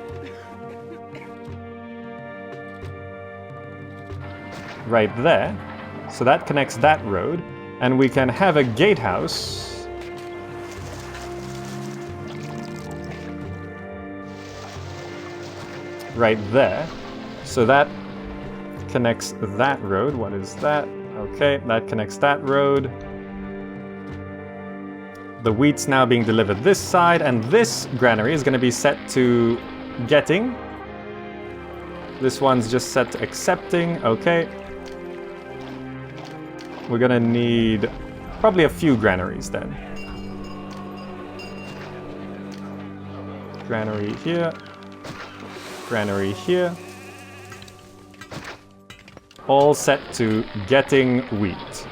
right there. So that connects that road. And we can have a gatehouse right there. So that connects that road. What is that? Okay, that connects that road. The wheat's now being delivered this side, and this granary is going to be set to getting. This one's just set to accepting. Okay. We're going to need probably a few granaries then. Granary here. Granary here. All set to getting wheat.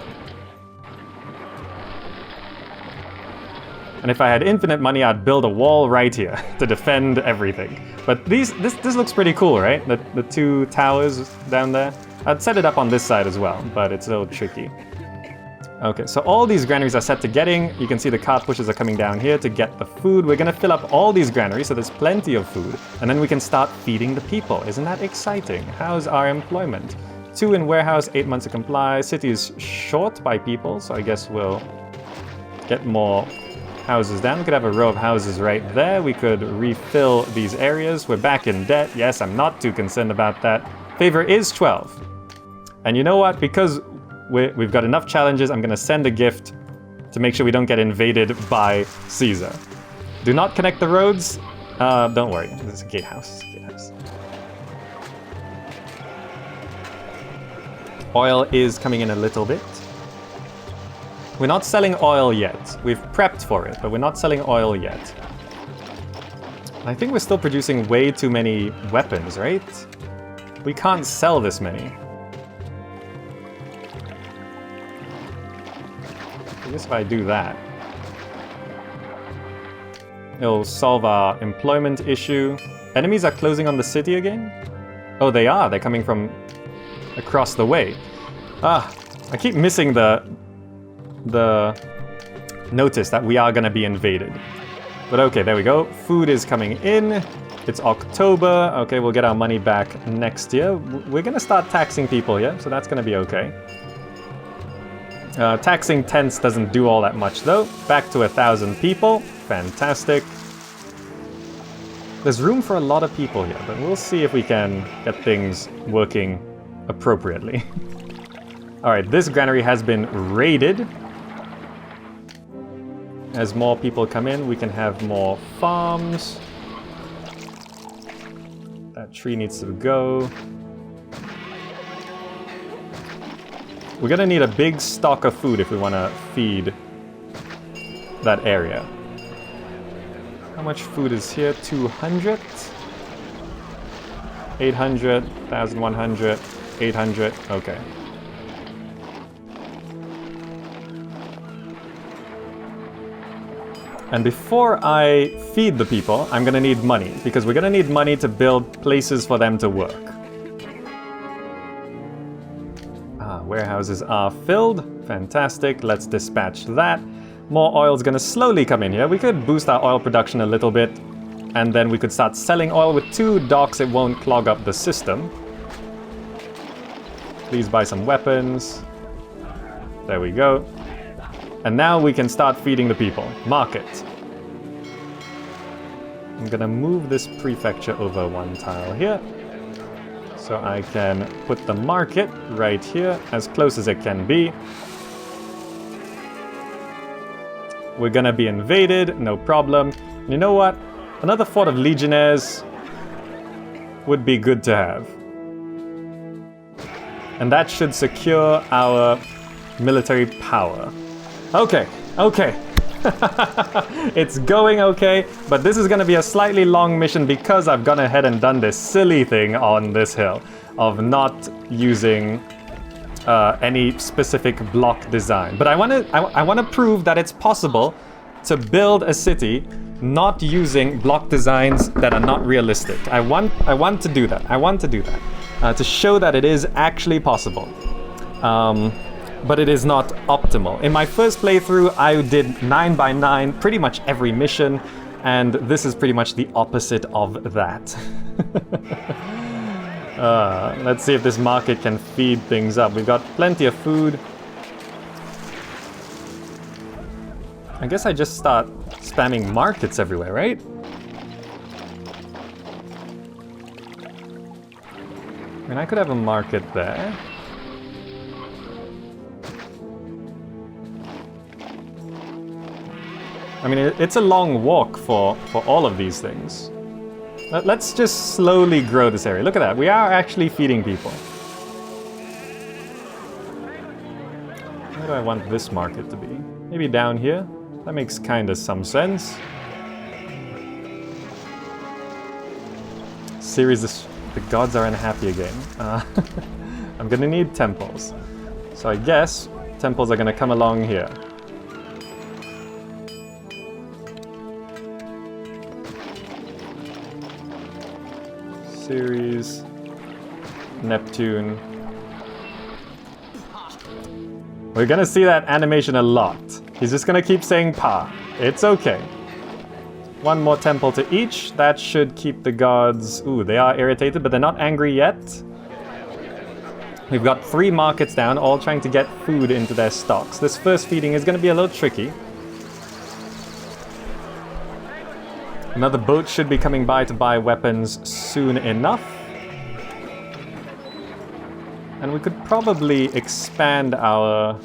And if I had infinite money, I'd build a wall right here to defend everything. But this looks pretty cool, right? The two towers down there. I'd set it up on this side as well, but it's a little tricky. Okay, so all these granaries are set to getting. You can see the cart pushers are coming down here to get the food. We're gonna fill up all these granaries so there's plenty of food. And then we can start feeding the people. Isn't that exciting? How's our employment? 2 in warehouse, 8 months to comply. City is short by people, so I guess we'll get more houses down. We could have a row of houses right there. We could refill these areas. We're back in debt. Yes, I'm not too concerned about that. Favor is 12. And you know what? Because we've got enough challenges, I'm going to send a gift to make sure we don't get invaded by Caesar. Do not connect the roads. Don't worry. There's a gatehouse. Oil is coming in a little bit. We're not selling oil yet. We've prepped for it, but we're not selling oil yet. I think we're still producing way too many weapons, right? We can't sell this many. I guess if I do that, it'll solve our employment issue. Enemies are closing on the city again? Oh, they are. They're coming from across the way. Ah, I keep missing the notice that we are going to be invaded. But okay, there we go. Food is coming in. It's October. Okay, we'll get our money back next year. We're gonna start taxing people here, so that's gonna be okay. Taxing tents doesn't do all that much though. Back to 1,000 people. Fantastic. There's room for a lot of people here, but we'll see if we can get things working appropriately. Alright, this granary has been raided. As more people come in, we can have more farms. That tree needs to go. We're gonna need a big stock of food if we want to feed that area. How much food is here? 200? 800, 1,100, 800, okay. And before I feed the people, I'm gonna need money, because we're gonna need money to build places for them to work. Warehouses are filled. Fantastic, let's dispatch that. More oil's gonna slowly come in here. We could boost our oil production a little bit, and then we could start selling oil. With 2 docks, it won't clog up the system. Please buy some weapons. There we go. And now we can start feeding the people. Market. I'm gonna move this prefecture over 1 tile here. So I can put the market right here, as close as it can be. We're gonna be invaded, no problem. You know what? Another fort of legionnaires would be good to have. And that should secure our military power. Okay, okay. It's going okay, but this is going to be a slightly long mission because I've gone ahead and done this silly thing on this hill of not using any specific block design. But I want to prove that it's possible to build a city not using block designs that are not realistic. I want to do that. I want to do that to show that it is actually possible. But it is not optimal. In my first playthrough, I did 9x9 pretty much every mission, and this is pretty much the opposite of that. Let's see if this market can feed things up. We've got plenty of food. I guess I just start spamming markets everywhere, right? I mean, I could have a market there. I mean, it's a long walk for all of these things. Let's just slowly grow this area. Look at that. We are actually feeding people. Where do I want this market to be? Maybe down here? That makes kind of some sense. Series, the gods are unhappy again. I'm gonna need temples. So I guess temples are gonna come along here. Series, Neptune. We're gonna see that animation a lot. He's just gonna keep saying pa. It's okay. 1 more temple to each. That should keep the gods... Ooh, they are irritated, but they're not angry yet. We've got 3 markets down, all trying to get food into their stocks. This first feeding is gonna be a little tricky. Another boat should be coming by to buy weapons soon enough. And we could probably expand our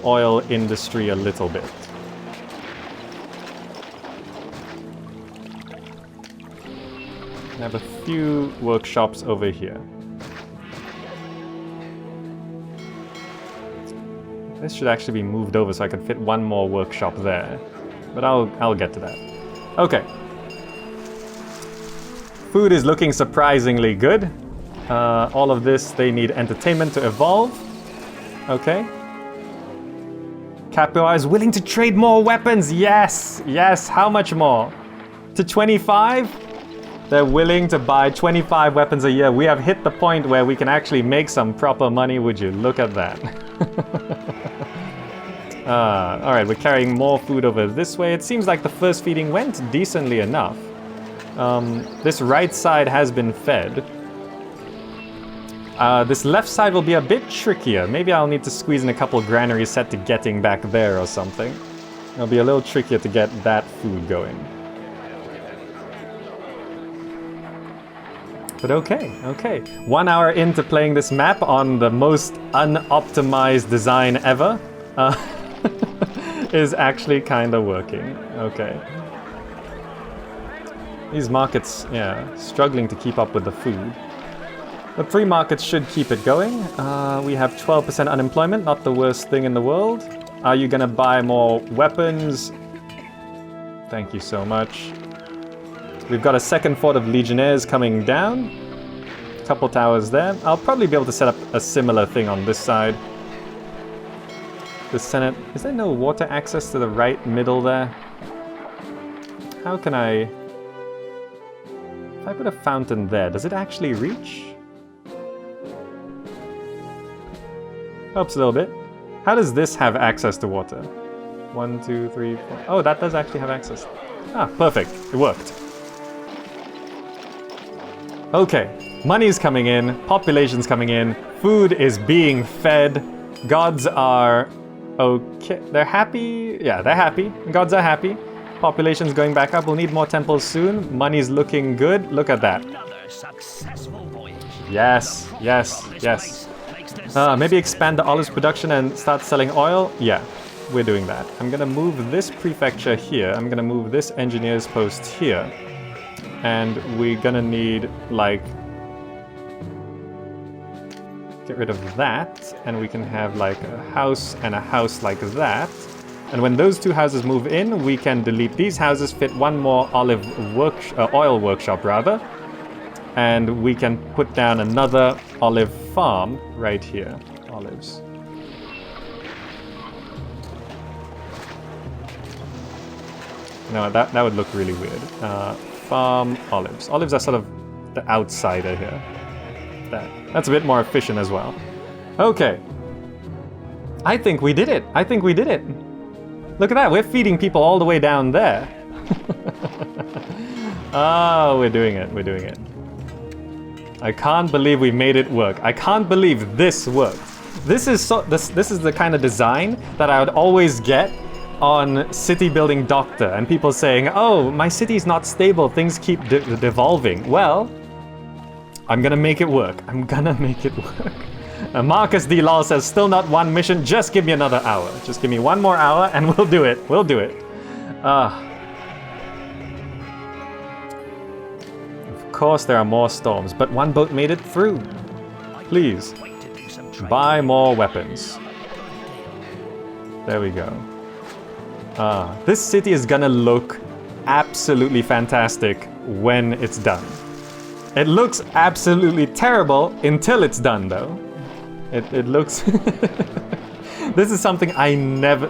oil industry a little bit. I have a few workshops over here. This should actually be moved over so I can fit 1 more workshop there. But I'll get to that. Okay. Food is looking surprisingly good. All of this, they need entertainment to evolve. Okay. Capua is willing to trade more weapons. Yes, yes. How much more? To 25? They're willing to buy 25 weapons a year. We have hit the point where we can actually make some proper money. Would you look at that? Alright, we're carrying more food over this way. It seems like the first feeding went decently enough. This right side has been fed. This left side will be a bit trickier. Maybe I'll need to squeeze in a couple granaries set to getting back there or something. It'll be a little trickier to get that food going. But okay. 1 hour into playing this map on the most unoptimized design ever is actually kind of working. Okay. These markets, yeah, struggling to keep up with the food. The 3 markets should keep it going. We have 12% unemployment, not the worst thing in the world. Are you gonna buy more weapons? Thank you so much. We've got a second fort of legionnaires coming down. A couple towers there. I'll probably be able to set up a similar thing on this side. The Senate... Is there no water access to the right middle there? How can I... If I put a fountain there, does it actually reach? Helps a little bit. How does this have access to water? 1, 2, 3, 4... Oh, that does actually have access. Ah, perfect. It worked. Okay, money's coming in, population's coming in, food is being fed, gods are okay. They're happy? Yeah, they're happy. Gods are happy. Population's going back up. We'll need more temples soon. Money's looking good. Look at that. Another successful voyage. Yes. Maybe expand the olives production and start selling oil? Yeah, we're doing that. I'm gonna move this prefecture here. I'm gonna move this engineer's post here. And we're gonna need, like, get rid of that, and we can have, like, a house and a house like that. And when those 2 houses move in, we can delete these houses, fit 1 more oil workshop, rather. And we can put down another olive farm right here. Olives. No, that would look really weird. Farm olives. Olives are sort of the outsider here. That's a bit more efficient as well. Okay. I think we did it. Look at that. We're feeding people all the way down there. Oh, we're doing it. I can't believe we made it work. I can't believe this worked. This is the kind of design that I would always get on City Building Doctor, and people saying, oh, my city's not stable, things keep devolving. Well, I'm gonna make it work. Marcus D. Law says, still not 1 mission, just give me another hour. Just give me 1 more hour and we'll do it. Of course there are more storms, but 1 boat made it through. Please, buy more weapons. There we go. This city is gonna look absolutely fantastic when it's done. It looks absolutely terrible until it's done, though. It looks... This is something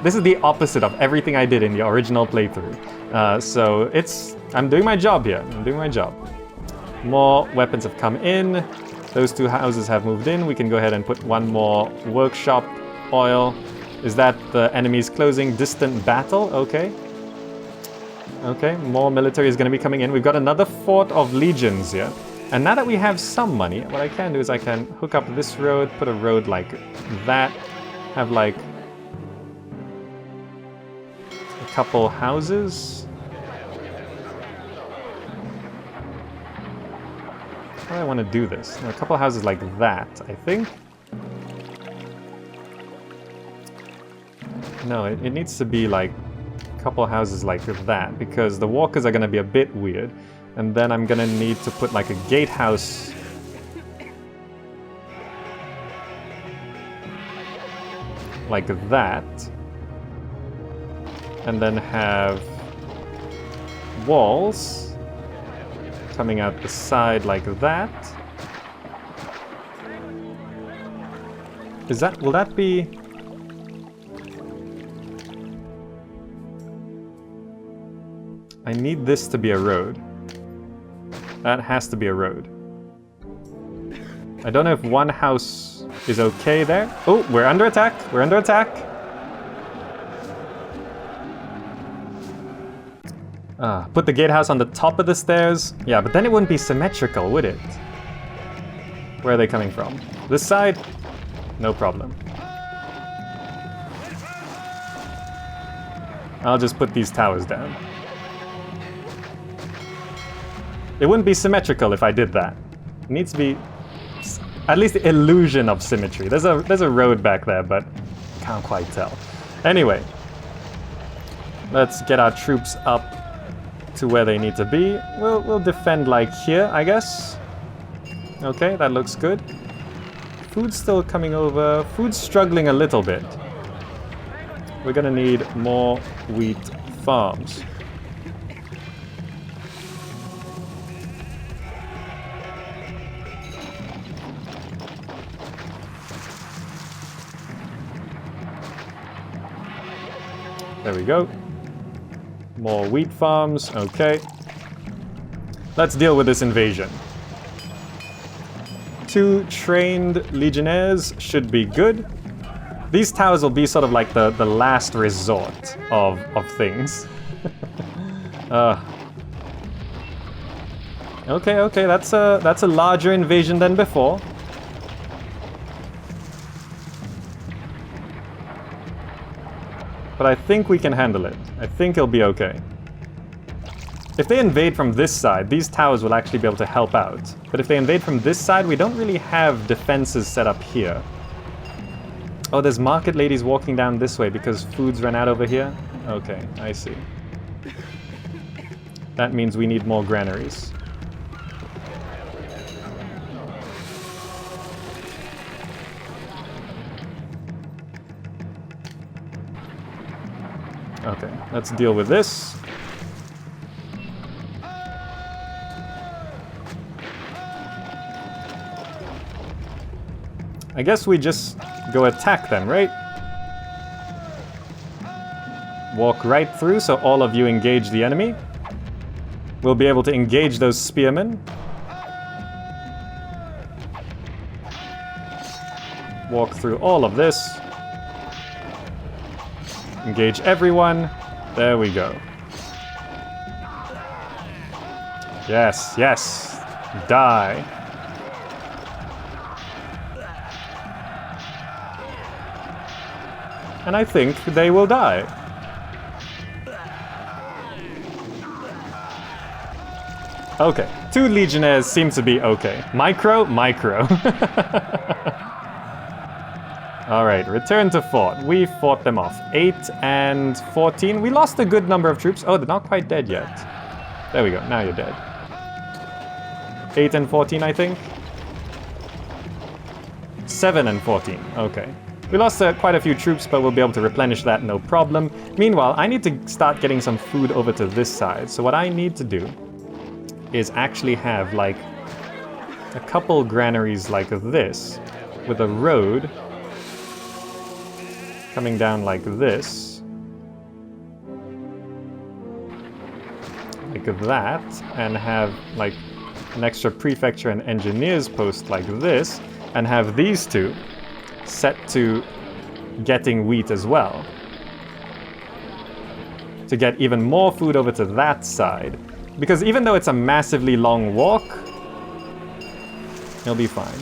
this is the opposite of everything I did in the original playthrough. So I'm doing my job here. More weapons have come in. Those 2 houses have moved in. We can go ahead and put 1 more workshop oil. Is that the enemy's closing distant battle? Okay. More military is going to be coming in. We've got another fort of legions here. And now that we have some money, what I can do is I can hook up this road, put a road like that, have like a couple houses. How do I want to do this? A couple houses like that, I think. No, it needs to be like a couple houses like that, because the walkers are going to be a bit weird. And then I'm going to need to put like a gatehouse. Like that. And then have walls coming out the side like that. Will that be... I need this to be a road. That has to be a road. I don't know if 1 house is okay there. Oh, we're under attack. Put the gatehouse on the top of the stairs. Yeah, but then it wouldn't be symmetrical, would it? Where are they coming from? This side? No problem. I'll just put these towers down. It wouldn't be symmetrical if I did that. It needs to be at least the illusion of symmetry. There's a road back there, but can't quite tell. Anyway, let's get our troops up to where they need to be. We'll defend like here, I guess. Okay, that looks good. Food's still coming over. Food's struggling a little bit. We're gonna need more wheat farms. There we go. More wheat farms, okay. Let's deal with this invasion. 2 trained legionnaires should be good. These towers will be sort of like the last resort of things. Okay, that's a larger invasion than before. But I think we can handle it. I think it'll be okay. If they invade from this side, these towers will actually be able to help out. But if they invade from this side, we don't really have defenses set up here. Oh, there's market ladies walking down this way because food's run out over here? Okay, I see. That means we need more granaries. Okay, let's deal with this. I guess we just go attack them, right? Walk right through so all of you engage the enemy. We'll be able to engage those spearmen. Walk through all of this. Engage everyone. There we go. Yes, yes. Die. And I think they will die. Okay, 2 legionnaires seem to be okay. Micro. Alright, return to fort. We fought them off. 8 and 14. We lost a good number of troops. Oh, they're not quite dead yet. There we go, now you're dead. 8 and 14, I think. 7 and 14, okay. We lost quite a few troops, but we'll be able to replenish that, no problem. Meanwhile, I need to start getting some food over to this side. So what I need to do is actually have, like, a couple granaries like this, with a road coming down like this. Like that, and have, like, an extra prefecture and engineers post like this, and have these 2 set to getting wheat as well. To get even more food over to that side. Because even though it's a massively long walk, it'll be fine.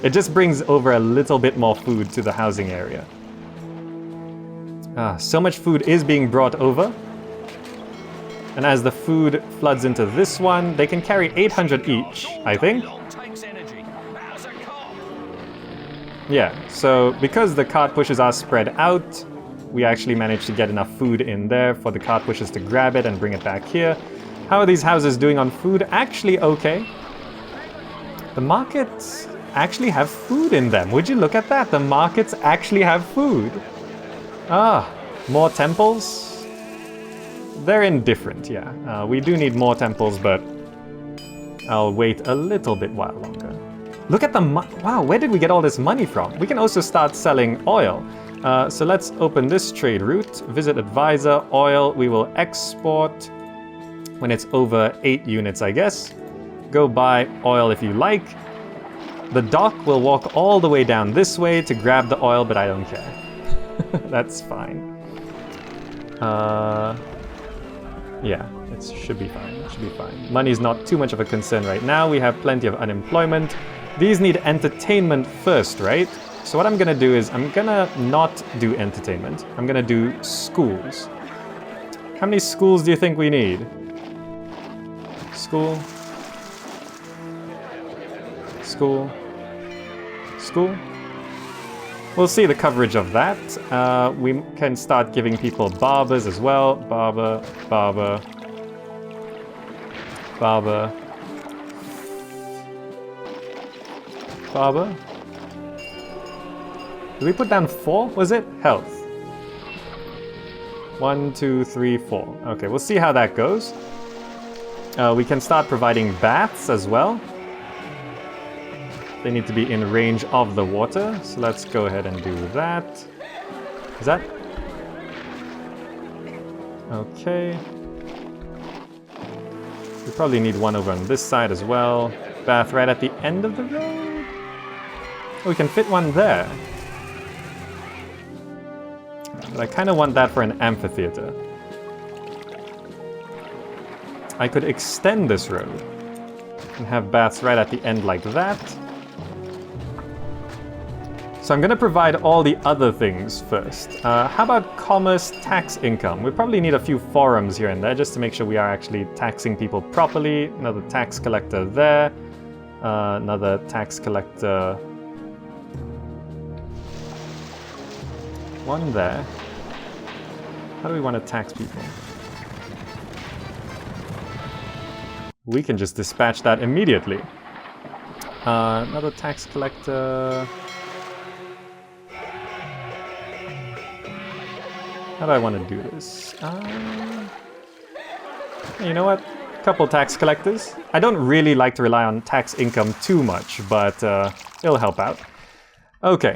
It just brings over a little bit more food to the housing area. So much food is being brought over. And as the food floods into this one, they can carry 800 each, I think. Yeah, so because the cart pushes are spread out, we actually managed to get enough food in there for the cart pushers to grab it and bring it back here. How are these houses doing on food? Actually okay. The markets actually have food in them. Would you look at that? The markets actually have food. More temples? They're indifferent, yeah. We do need more temples, but I'll wait a little bit while longer. Look at the wow, where did we get all this money from? We can also start selling oil. So let's open this trade route. Visit advisor, oil. We will export when it's over 8 units, I guess. Go buy oil if you like. The dock will walk all the way down this way to grab the oil, but I don't care. That's fine. Yeah, it should be fine. It should be fine. Money's not too much of a concern right now. We have plenty of unemployment. These need entertainment first, right? So what I'm gonna do is I'm gonna not do entertainment. I'm gonna do schools. How many schools do you think we need? School. School. School. We'll see the coverage of that. We can start giving people barbers as well. Barber, barber, barber, barber. Did we put down 4? Was it? Health. 1, 2, 3, 4. Okay, we'll see how that goes. We can start providing baths as well. They need to be in range of the water, so let's go ahead and do that. Is that? Okay. We probably need one over on this side as well. Bath right at the end of the road. Oh, we can fit one there. But I kind of want that for an amphitheater. I could extend this road and have baths right at the end like that. So I'm going to provide all the other things first. How about commerce tax income? We probably need a few forums here and there just to make sure we are actually taxing people properly. Another tax collector there. Another tax collector. One there. How do we want to tax people? We can just dispatch that immediately. Another tax collector. How do I want to do this? You know what? A couple tax collectors. I don't really like to rely on tax income too much, but it'll help out. Okay.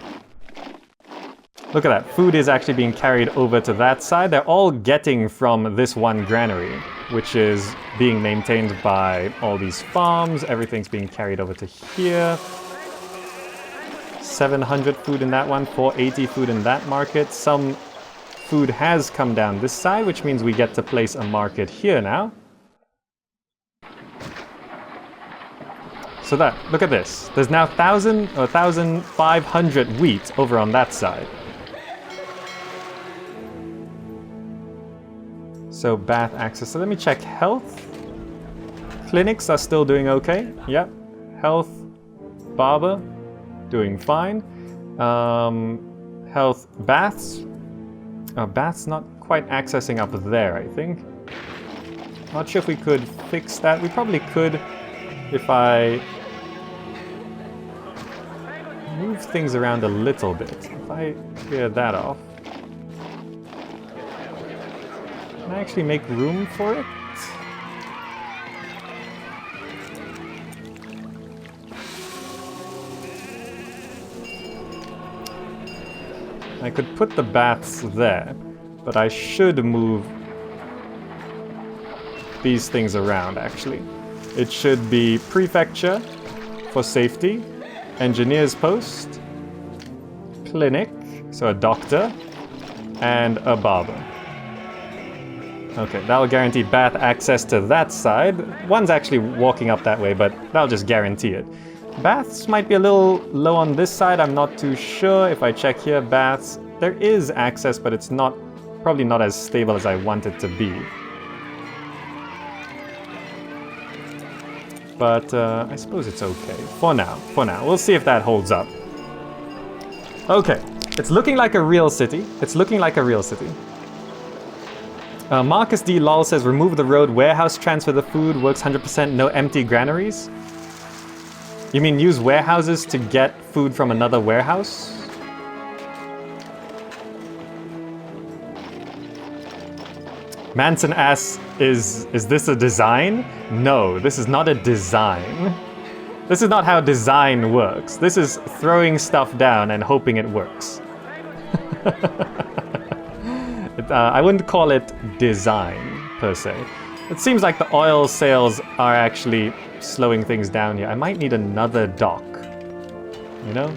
Look at that. Food is actually being carried over to that side. They're all getting from this one granary, which is being maintained by all these farms. Everything's being carried over to here. 700 food in that one, 480 food in that market. Some food has come down this side, which means we get to place a market here now. So that, look at this. There's now 1,000 or 1,500 wheat over on that side. So bath access. So let me check health. Clinics are still doing okay. Yep. Health, barber, doing fine. Health, baths. Bath's not quite accessing up there, I think. Not sure if we could fix that. We probably could if I move things around a little bit. If I clear that off. Can I actually make room for it? I could put the baths there, but I should move these things around, actually. It should be prefecture for safety, engineer's post, clinic, so a doctor, and a barber. Okay, that'll guarantee bath access to that side. One's actually walking up that way, but that'll just guarantee it. Baths might be a little low on this side, I'm not too sure. If I check here, baths, there is access, but it's not, probably not as stable as I want it to be. But I suppose it's okay, for now. We'll see if that holds up. Okay, it's looking like a real city. Marcus D. Lol says, remove the road, warehouse, transfer the food, works 100%, no empty granaries. You mean use warehouses to get food from another warehouse? Manson asks, is this a design? No, this is not a design. This is not how design works. This is throwing stuff down and hoping it works. I wouldn't call it design, per se. It seems like the oil sales are actually slowing things down here. I might need another dock, you know?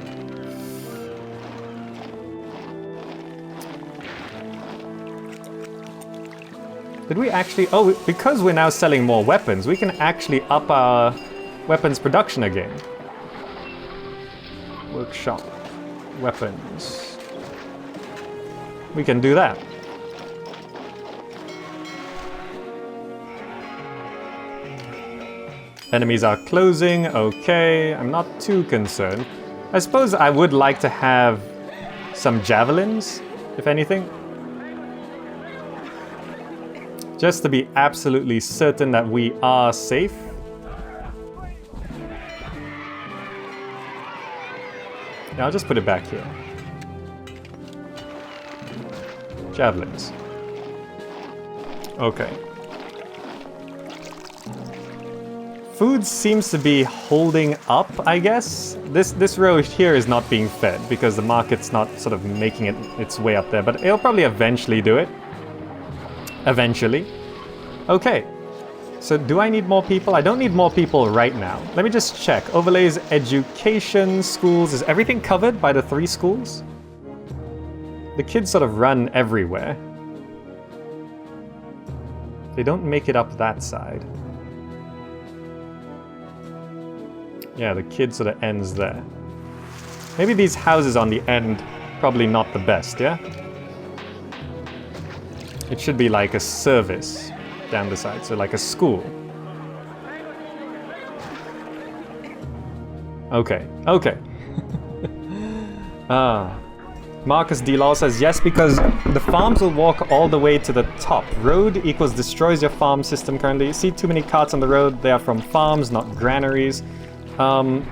Did we actually... Oh, because we're now selling more weapons, we can actually up our weapons production again. Workshop. Weapons. We can do that. Enemies are closing. Okay, I'm not too concerned. I suppose I would like to have some javelins, if anything. Just to be absolutely certain that we are safe. Yeah, I'll just put it back here. Javelins. Okay. Food seems to be holding up, I guess. This row here is not being fed because the market's not sort of making its way up there, but it'll probably eventually do it. Eventually. Okay. So do I need more people? I don't need more people right now. Let me just check. Overlays, education, schools. Is everything covered by the 3 schools? The kids sort of run everywhere. They don't make it up that side. Yeah, the kid sort of ends there. Maybe these houses on the end, probably not the best, yeah? It should be like a service down the side, so like a school. Okay, okay. Marcus D. Law says yes, because the farms will walk all the way to the top. Road equals destroys your farm system currently. See too many carts on the road, they are from farms, not granaries. I don't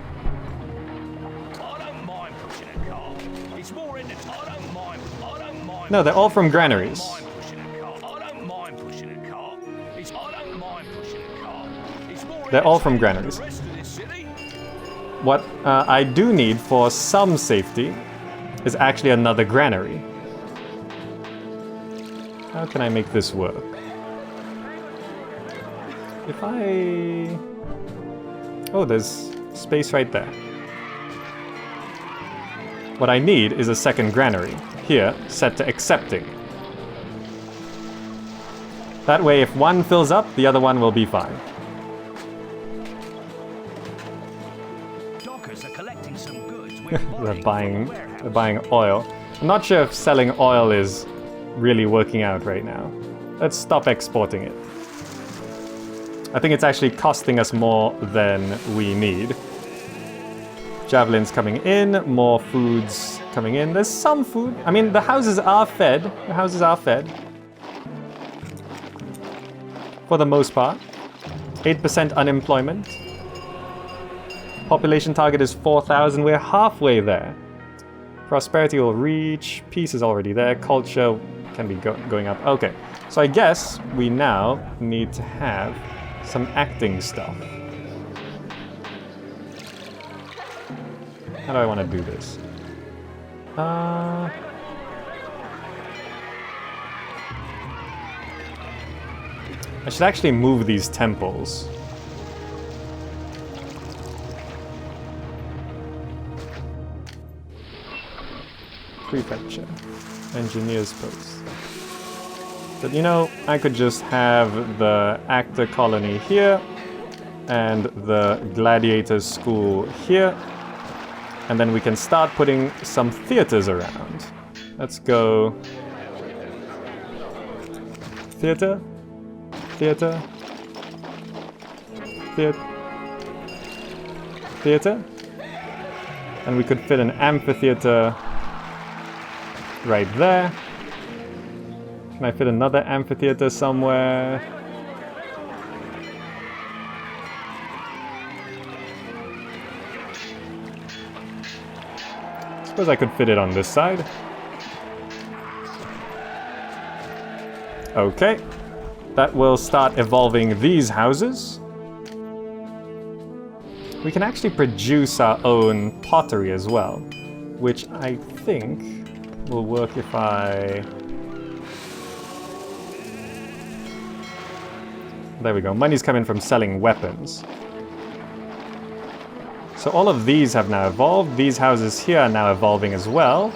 mind pushing a car. It's more in the I don't mind. No, they're all from granaries. I don't mind pushing a car. I don't mind pushing a car. It's more They're all from granaries. the rest of this city. What I do need for some safety is actually another granary. How can I make this work? If I... Oh, there's space right there. What I need is a second granary. Here, set to accepting. That way, if one fills up, the other one will be fine. Dockers are collecting some goods. They're buying oil. I'm not sure if selling oil is really working out right now. Let's stop exporting it. I think it's actually costing us more than we need. Javelins coming in, more foods coming in. There's some food. I mean, the houses are fed. The houses are fed. For the most part. 8% unemployment. Population target is 4,000. We're halfway there. Prosperity will reach. Peace is already there. Culture can be going up. Okay. So I guess we now need to have some acting stuff. How do I want to do this? I should actually move these temples. Prefecture. Engineer's post. But you know, I could just have the actor colony here and the gladiators school here, and then we can start putting some theaters around. Let's go theater, theater, theater, and we could fit an amphitheater right there. Can I fit another amphitheater somewhere? I suppose I could fit it on this side. Okay. That will start evolving these houses. We can actually produce our own pottery as well, which I think will work if I... There we go. Money's coming from selling weapons. So all of these have now evolved. These houses here are now evolving as well.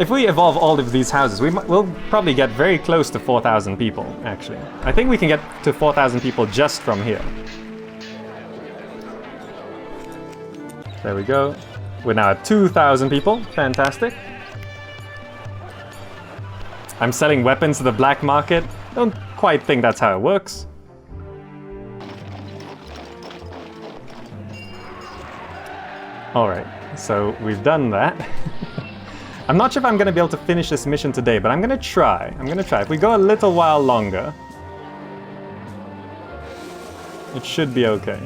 If we evolve all of these houses, we'll probably get very close to 4,000 people, actually. I think we can get to 4,000 people just from here. There we go. We're now at 2,000 people. Fantastic. I'm selling weapons to the black market. Don't quite think that's how it works. Alright, so we've done that. I'm not sure if I'm going to be able to finish this mission today, but I'm going to try. If we go a little while longer, it should be okay.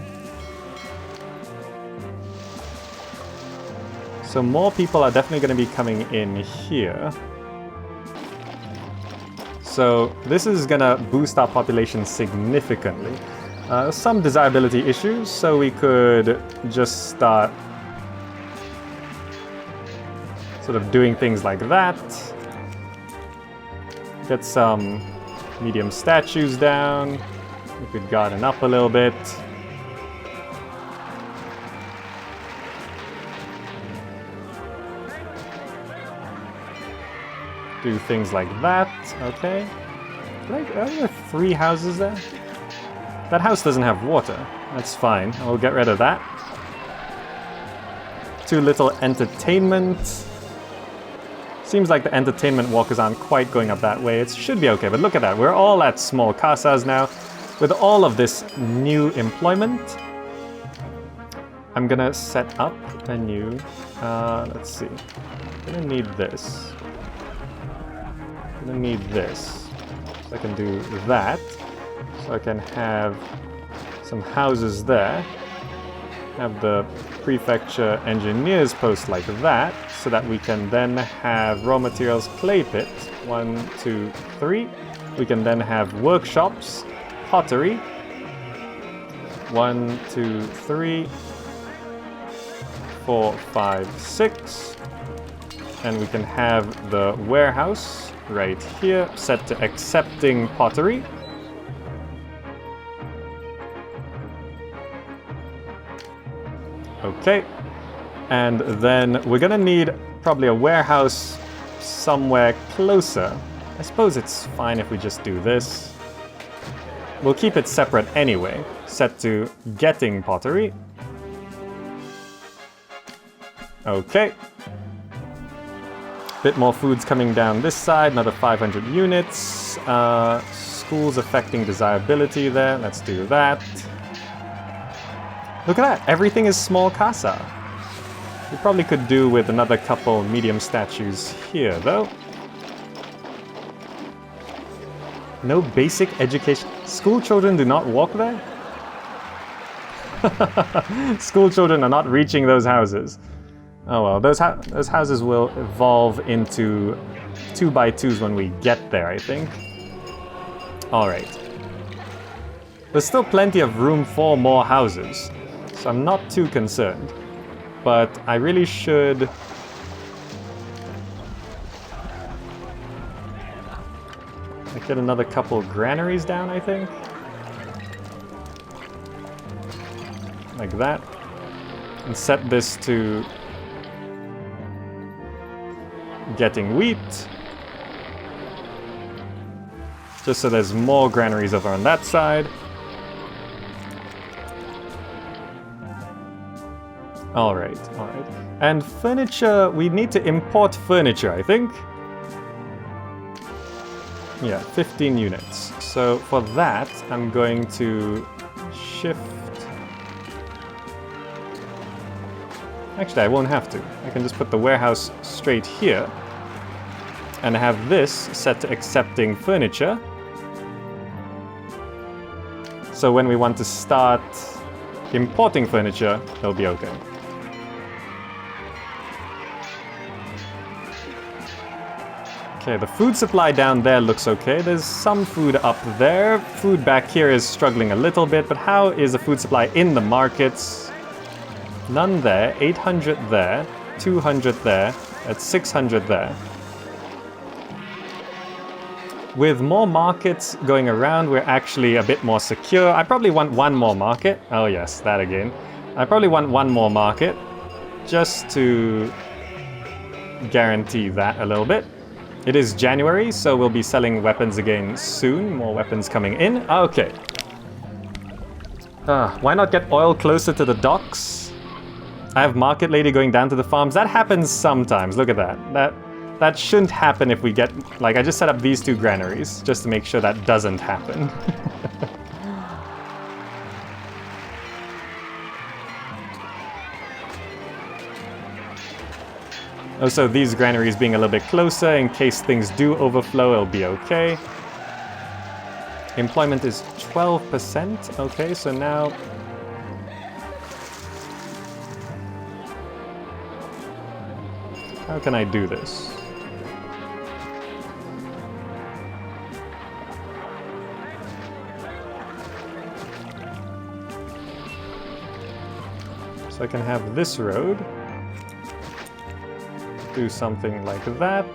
So more people are definitely going to be coming in here. So this is going to boost our population significantly. Some desirability issues, so we could just start sort of doing things like that. Get some medium statues down. We could garden up a little bit. Do things like that. Okay. Are there 3 houses there? That house doesn't have water. That's fine. I'll get rid of that. Too little entertainment. Seems like the entertainment walkers aren't quite going up that way. It should be okay, but look at that. We're all at small casas now. With all of this new employment, I'm gonna set up a new, let's see. I'm gonna need this. I'm gonna need this. So I can do that. So I can have some houses there. Have the prefecture engineers post like that, so that we can then have raw materials clay pit. 1, 2, 3. We can then have workshops, pottery. 1, 2, 3, 4, 5, 6. And we can have the warehouse right here, set to accepting pottery. Okay, and then we're gonna need probably a warehouse somewhere closer. I suppose it's fine if we just do this. We'll keep it separate anyway, set to getting pottery. Okay. Bit more food's coming down this side, another 500 units. Schools affecting desirability there, let's do that. Look at that, everything is small casa. We probably could do with another couple medium statues here, though. No basic education. School children do not walk there? School children are not reaching those houses. Oh well, those houses will evolve into 2x2s when we get there, I think. Alright. There's still plenty of room for more houses. So I'm not too concerned, but I really should get another couple granaries down, I think. Like that. And set this to getting wheat. Just so there's more granaries over on that side. Alright. And furniture, we need to import furniture, I think. Yeah, 15 units. So for that, I'm going to shift... Actually, I won't have to. I can just put the warehouse straight here. And have this set to accepting furniture. So when we want to start importing furniture, it'll be okay. Okay, the food supply down there looks okay. There's some food up there. Food back here is struggling a little bit, but how is the food supply in the markets? None there, 800 there, 200 there, at 600 there. With more markets going around, we're actually a bit more secure. I probably want one more market. Oh yes, that again. I probably want one more market just to guarantee that a little bit. It is January, so we'll be selling weapons again soon. More weapons coming in. Okay. Why not get oil closer to the docks? I have Market Lady going down to the farms. That happens sometimes. Look at that. That shouldn't happen if we get... Like, I just set up these 2 granaries just to make sure that doesn't happen. Also, these granaries being a little bit closer in case things do overflow, it'll be okay. Employment is 12%. Okay, so now... How can I do this? So I can have this road. Do something like that.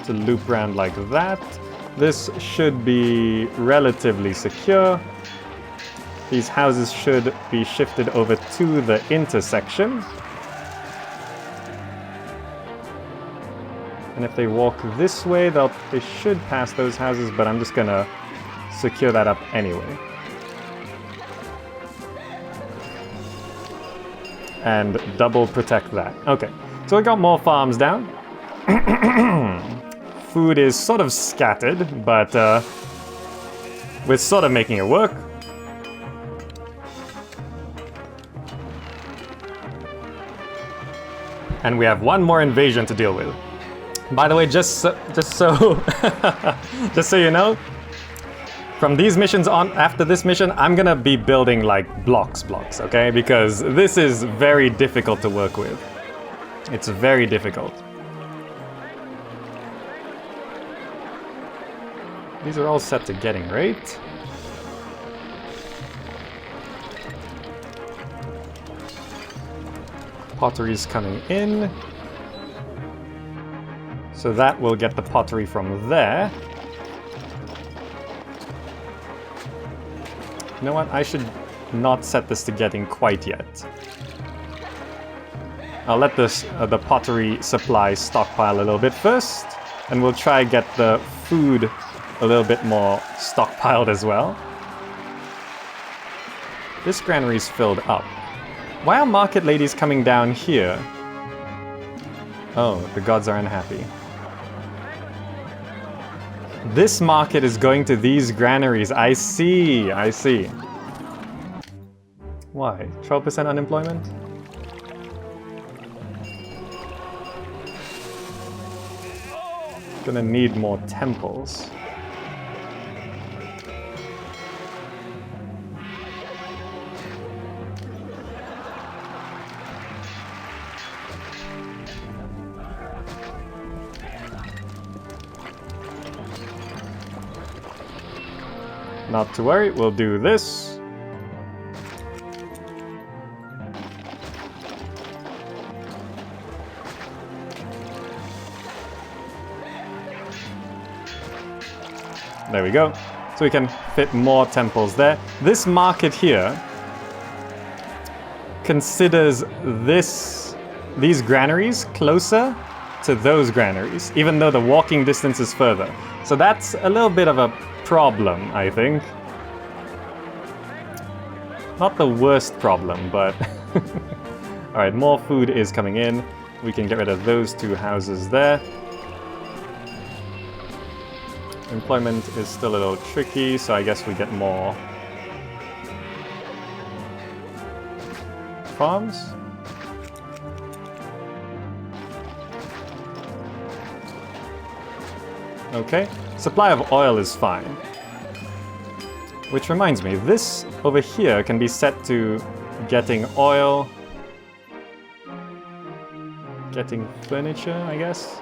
To loop around like that. This should be relatively secure. These houses should be shifted over to the intersection. And if they walk this way, they should pass those houses, but I'm just gonna secure that up anyway. And double protect that. Okay, so we got more farms down. Food is sort of scattered, but we're sort of making it work. And we have one more invasion to deal with. By the way, just so just so you know, from these missions on, after this mission, I'm gonna be building like blocks, okay? Because this is very difficult to work with. It's very difficult. These are all set to getting, right? Pottery's coming in. So that will get the pottery from there. You know what? I should not set this to getting quite yet. I'll let this the pottery supply stockpile a little bit first, and we'll try get the food a little bit more stockpiled as well. This granary's filled up. Why are market ladies coming down here? Oh, the gods are unhappy. This market is going to these granaries. I see, I see. Why? 12% unemployment? Gonna need more temples. Not to worry, we'll do this. There we go. So we can fit more temples there. This market here considers these granaries closer to those granaries, even though the walking distance is further. So that's a little bit of a problem, I think. Not the worst problem, but... Alright, more food is coming in. We can get rid of those 2 houses there. Employment is still a little tricky, so I guess we get more farms. Okay, supply of oil is fine. Which reminds me, this over here can be set to getting oil, getting furniture, I guess.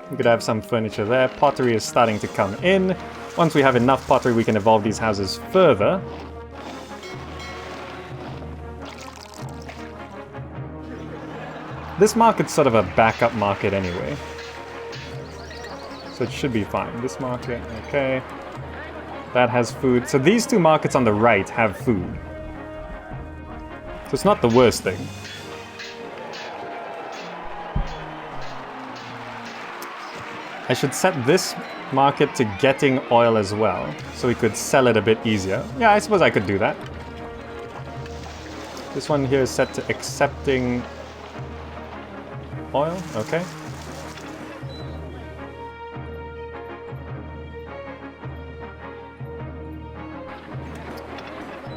We could have some furniture there. Pottery is starting to come in. Once we have enough pottery, we can evolve these houses further. This market's sort of a backup market anyway. So it should be fine. This market, okay. That has food. So these 2 markets on the right have food. So it's not the worst thing. I should set this market to getting oil as well, so we could sell it a bit easier. Yeah, I suppose I could do that. This one here is set to accepting oil, okay.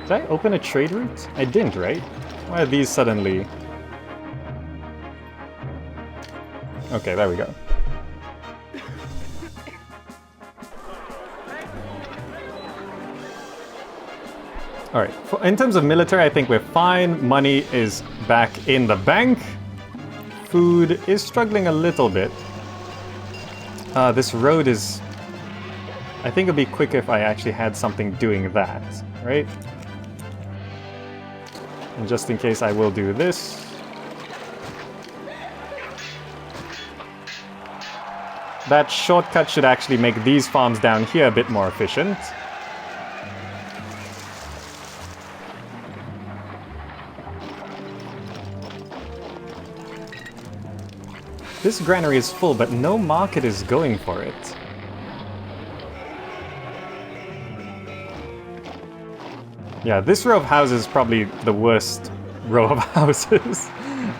Did I open a trade route? I didn't, right? Why are these suddenly... Okay, there we go. Alright, in terms of military, I think we're fine. Money is back in the bank. Food is struggling a little bit. This road is... I think it'd be quicker if I actually had something doing that, right? And just in case, I will do this. That shortcut should actually make these farms down here a bit more efficient. This granary is full, but no market is going for it. Yeah, this row of houses is probably the worst row of houses.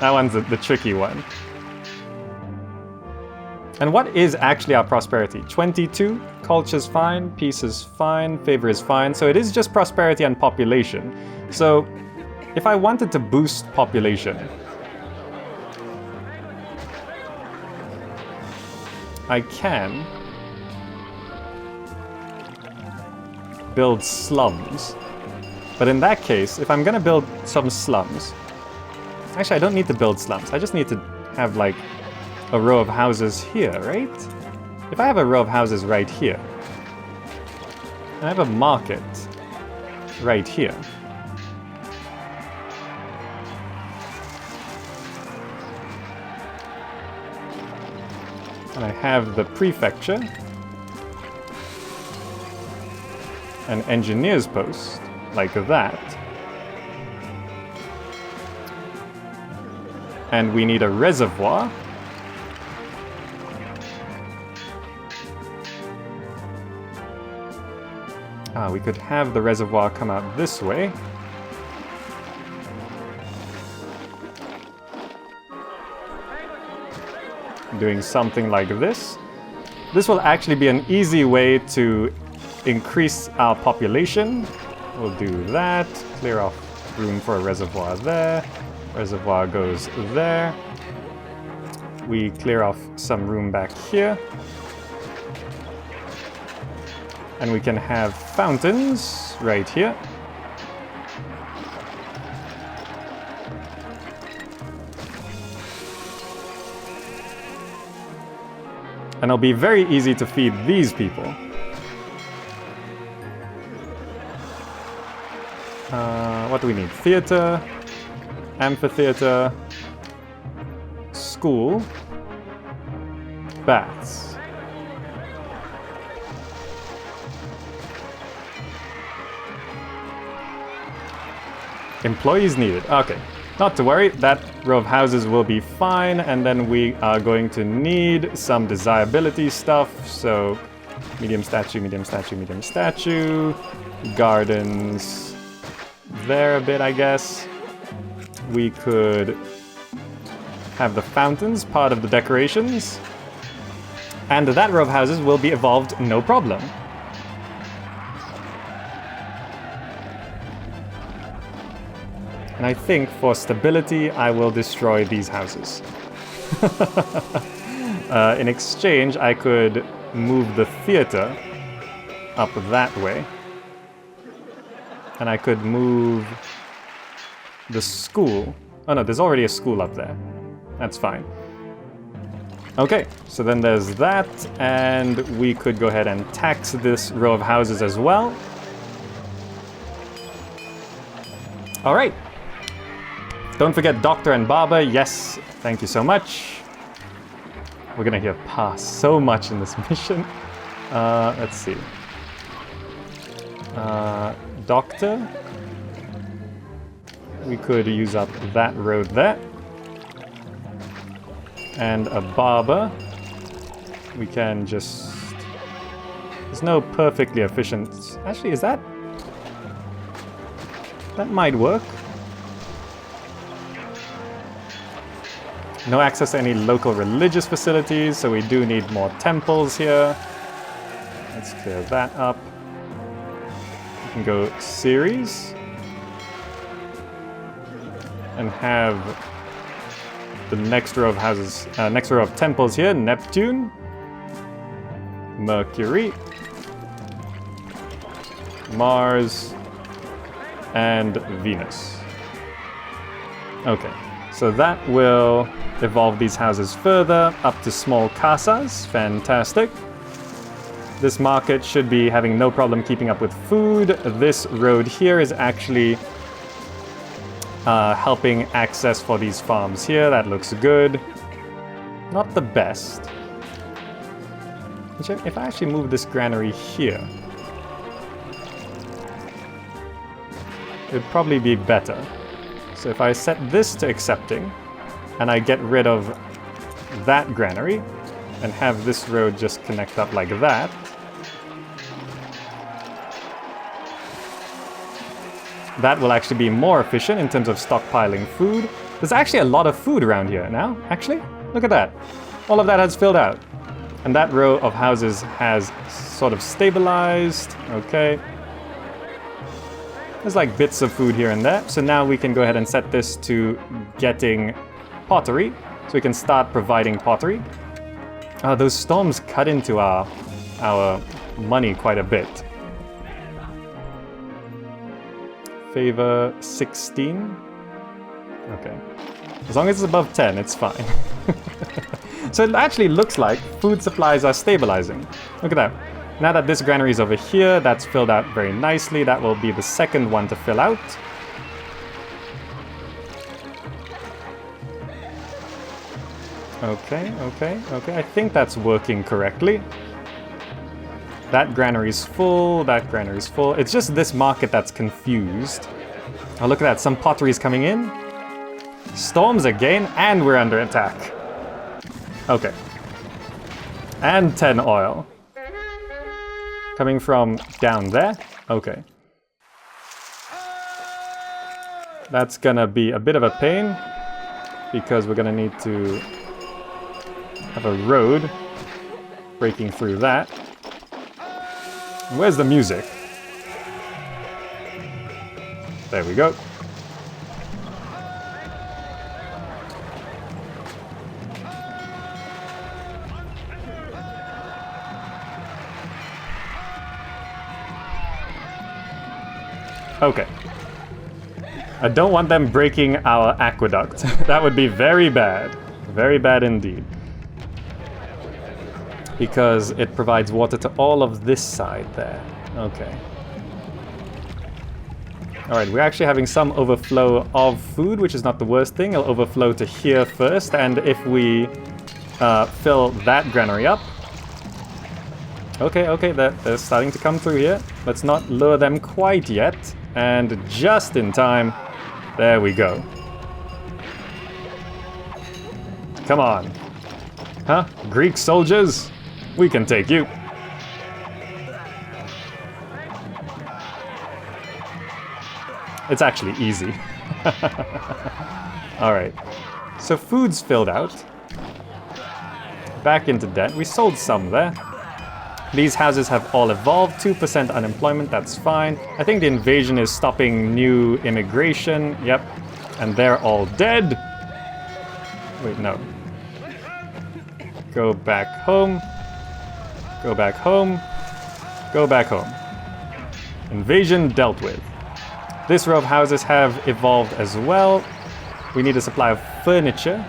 That one's the tricky one. And what is actually our prosperity? 22, culture's fine, peace is fine, favor is fine. So it is just prosperity and population. So if I wanted to boost population, I can build slums. But in that case, if I'm gonna build some slums... Actually, I don't need to build slums. I just need to have, like, a row of houses here, right? If I have a row of houses right here, and I have a market right here, and I have the prefecture, an engineer's post, like that. And we need a reservoir. We could have the reservoir come out this way. Doing something like this. This will actually be an easy way to increase our population. We'll do that. Clear off room for a reservoir there. Reservoir goes there. We clear off some room back here. And we can have fountains right here. And it'll be very easy to feed these people. What do we need? Theater, amphitheater, school, baths. Employees needed. Okay, not to worry. That row of houses will be fine. And then we are going to need some desirability stuff. So medium statue, medium statue, medium statue. Gardens there a bit, I guess. We could have the fountains part of the decorations. And that row of houses will be evolved no problem. And I think for stability, I will destroy these houses. In exchange, I could move the theater up that way. And I could move the school. Oh no, there's already a school up there. That's fine. Okay, so then there's that. And we could go ahead and tax this row of houses as well. All right. Don't forget doctor and barber. Yes, thank you so much. We're gonna hear pass so much in this mission. Let's see. Doctor. We could use up that road there. And a barber. we can just... There's no perfectly efficient... Actually, is that... That might work. No access to any local religious facilities, so we do need more temples here. Let's clear that up. We can go series. And have the next row of houses, next row of temples here. Neptune. Mercury. Mars. And Venus. Okay, so that will evolve these houses further up to small casas. Fantastic. This market should be having no problem keeping up with food. This road here is actually helping access for these farms here. That looks good. Not the best. If I actually move this granary here, it would probably be better. So if I set this to accepting, and I get rid of that granary, and have this road just connect up like that, that will actually be more efficient in terms of stockpiling food. There's actually a lot of food around here now, actually. Look at that. All of that has filled out. And that row of houses has sort of stabilized. Okay. There's like bits of food here and there. So now we can go ahead and set this to getting pottery. So we can start providing pottery. Those storms cut into our money quite a bit. Favor 16. Okay. As long as it's above 10, it's fine. So it actually looks like food supplies are stabilizing. Look at that. Now that this granary is over here, that's filled out very nicely. That will be the second one to fill out. Okay. I think that's working correctly. That granary's full, that granary's full. It's just this market that's confused. Oh, look at that. Some pottery's coming in. Storms again, and we're under attack. Okay. And 10 oil. Coming from down there. Okay. That's gonna be a bit of a pain, because we're gonna need to have a road breaking through that. Where's the music? There we go. Okay. I don't want them breaking our aqueduct. That would be very bad. Very bad indeed. Because it provides water to all of this side there. Okay. Alright, we're actually having some overflow of food, which is not the worst thing. It'll overflow to here first, and if we fill that granary up... Okay, they're starting to come through here. Let's not lure them quite yet. And just in time, there we go. Come on. Huh? Greek soldiers? We can take you. It's actually easy. Alright. So food's filled out. Back into debt. We sold some there. These houses have all evolved. 2% unemployment, that's fine. I think the invasion is stopping new immigration. Yep. And they're all dead. Wait, no. Go back home. Go back home. Go back home. Invasion dealt with. This row of houses have evolved as well. We need a supply of furniture.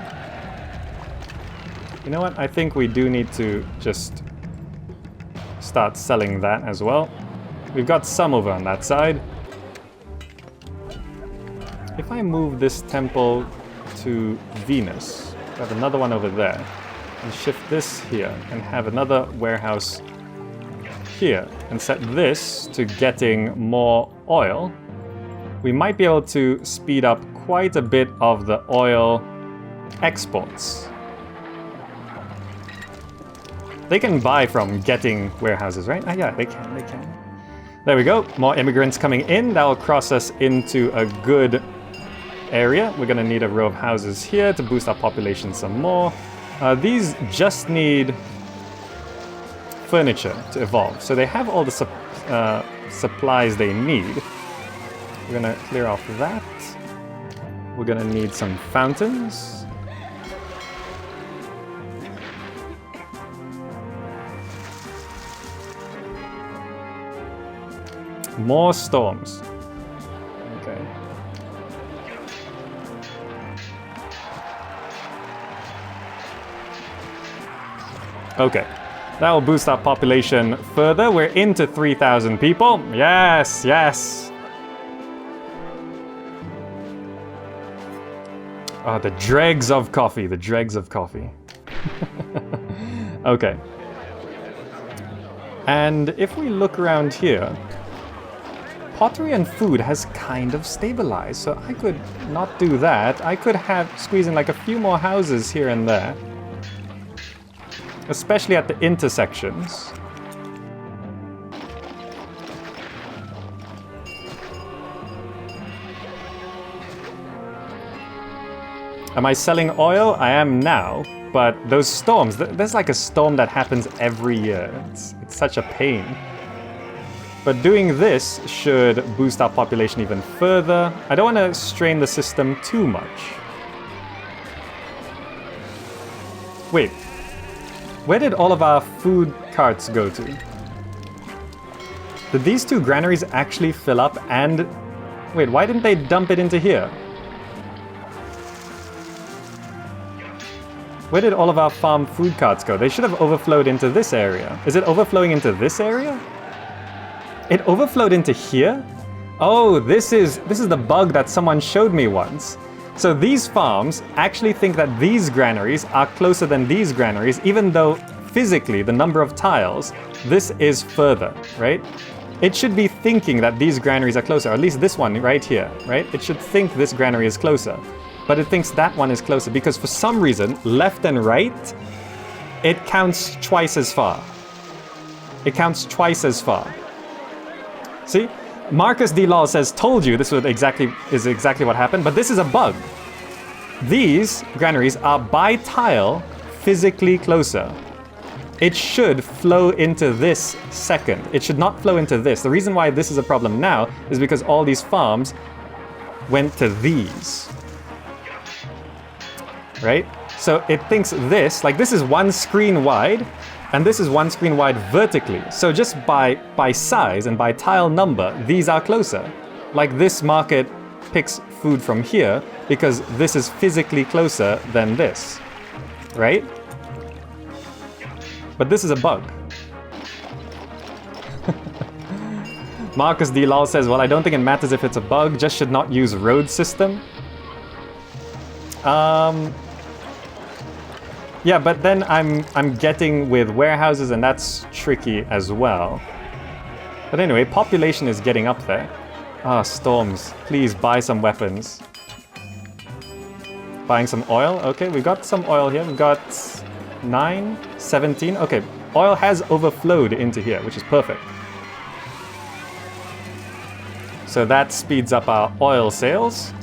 You know what? I think we do need to just start selling that as well. We've got some over on that side. If I move this temple to Venus, I have another one over there, and shift this here, and have another warehouse here, and set this to getting more oil, we might be able to speed up quite a bit of the oil exports. They can buy from getting warehouses, right? Ah, yeah, they can. There we go. More immigrants coming in. That will cross us into a good area. We're gonna need a row of houses here to boost our population some more. These just need furniture to evolve. So they have all the supplies they need. We're gonna clear off that. We're gonna need some fountains. More storms. Okay. Okay. That will boost our population further. We're into 3,000 people. Yes, yes. Oh, the dregs of coffee. The dregs of coffee. Okay. And if we look around here, pottery and food has kind of stabilized, so I could not do that. I could squeeze in like a few more houses here and there. Especially at the intersections. Am I selling oil? I am now, but those storms, there's like a storm that happens every year. It's such a pain. But doing this should boost our population even further. I don't want to strain the system too much. Wait. Where did all of our food carts go to? Did these two granaries actually fill up and... Wait, why didn't they dump it into here? Where did all of our farm food carts go? They should have overflowed into this area. Is it overflowing into this area? It overflowed into here? Oh, this is the bug that someone showed me once. So these farms actually think that these granaries are closer than these granaries, even though physically the number of tiles, this is further, right? It should be thinking that these granaries are closer, or at least this one right here, right? It should think this granary is closer, but it thinks that one is closer because for some reason, left and right, it counts twice as far. It counts twice as far. See? Marcus D. Law says, told you this is exactly what happened, but this is a bug. These granaries are by tile physically closer. It should flow into this second. It should not flow into this. The reason why this is a problem now is because all these farms went to these. Right? So it thinks this, like this is one screen wide, and this is one screen wide vertically. So just by size and by tile number, these are closer. Like this market picks food from here because this is physically closer than this, right? But this is a bug. Marcus D. Lal says, well, I don't think it matters if it's a bug, just should not use road system. Yeah, but then I'm getting with warehouses and that's tricky as well. But anyway, population is getting up there. Ah, storms. Please buy some weapons. Buying some oil. Okay, we got some oil here. We got 9, 17. Okay, oil has overflowed into here, which is perfect. So that speeds up our oil sales.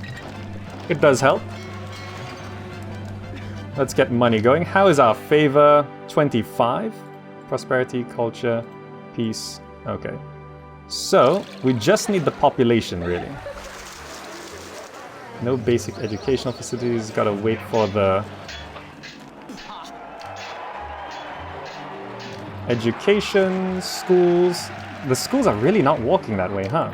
It does help. Let's get money going. How is our favor? 25. Prosperity, culture, peace. Okay. So, we just need the population, really. No basic educational facilities. Gotta wait for the... education, schools. The schools are really not walking that way, huh?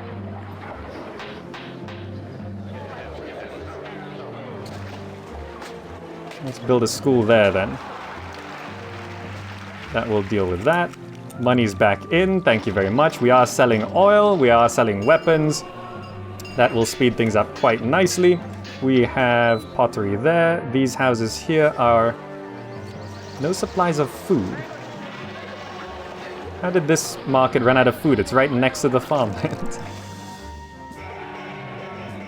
Let's build a school there then. That will deal with that. Money's back in, thank you very much. We are selling oil, we are selling weapons. That will speed things up quite nicely. We have pottery there. These houses here are... no supplies of food. How did this market run out of food? It's right next to the farmland.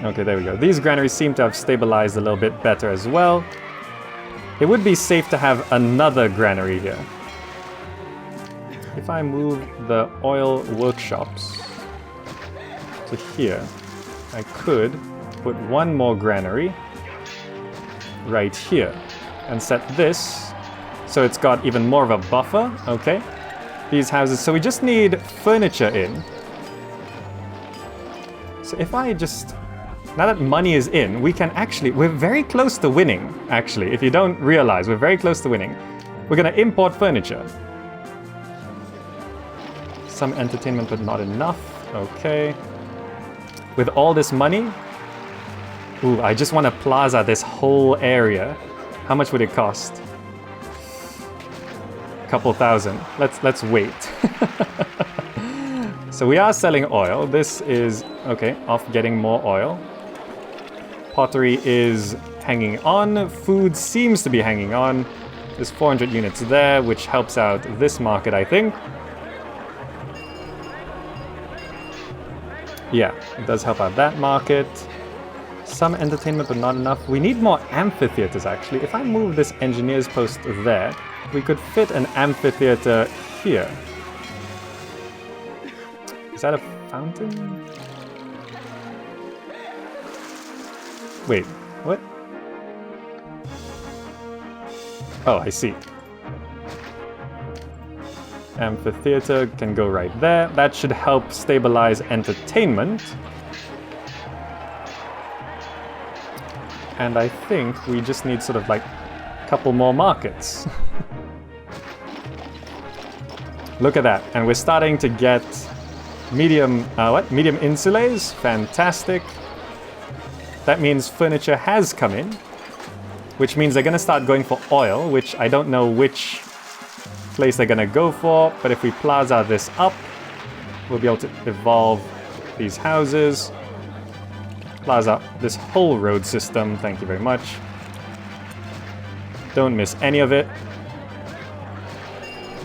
Okay, there we go. These granaries seem to have stabilized a little bit better as well. It would be safe to have another granary here. if I move the oil workshops to here, I could put one more granary right here and set this so it's got even more of a buffer. Okay, these houses, so we just need furniture in. So if I just, now that money is in, we can actually, we're very close to winning, actually. If you don't realize, we're very close to winning. We're gonna import furniture. Some entertainment, but not enough. Okay. With all this money, ooh, I just want to plaza this whole area. How much would it cost? A couple thousand. Let's wait. So we are selling oil. This is, okay, off getting more oil. Pottery is hanging on. Food seems to be hanging on. There's 400 units there, which helps out this market, I think. Yeah, it does help out that market. Some entertainment, but not enough. We need more amphitheaters, actually. If I move this engineer's post there, we could fit an amphitheater here. Is that a fountain? Wait, what? Oh, I see. Amphitheater can go right there. That should help stabilize entertainment. And I think we just need sort of like a couple more markets. Look at that. And we're starting to get medium, medium insulays. Fantastic. That means furniture has come in, which means they're gonna start going for oil, which I don't know which place they're gonna go for, but if we plaza this up, we'll be able to evolve these houses. Plaza this whole road system, thank you very much. Don't miss any of it.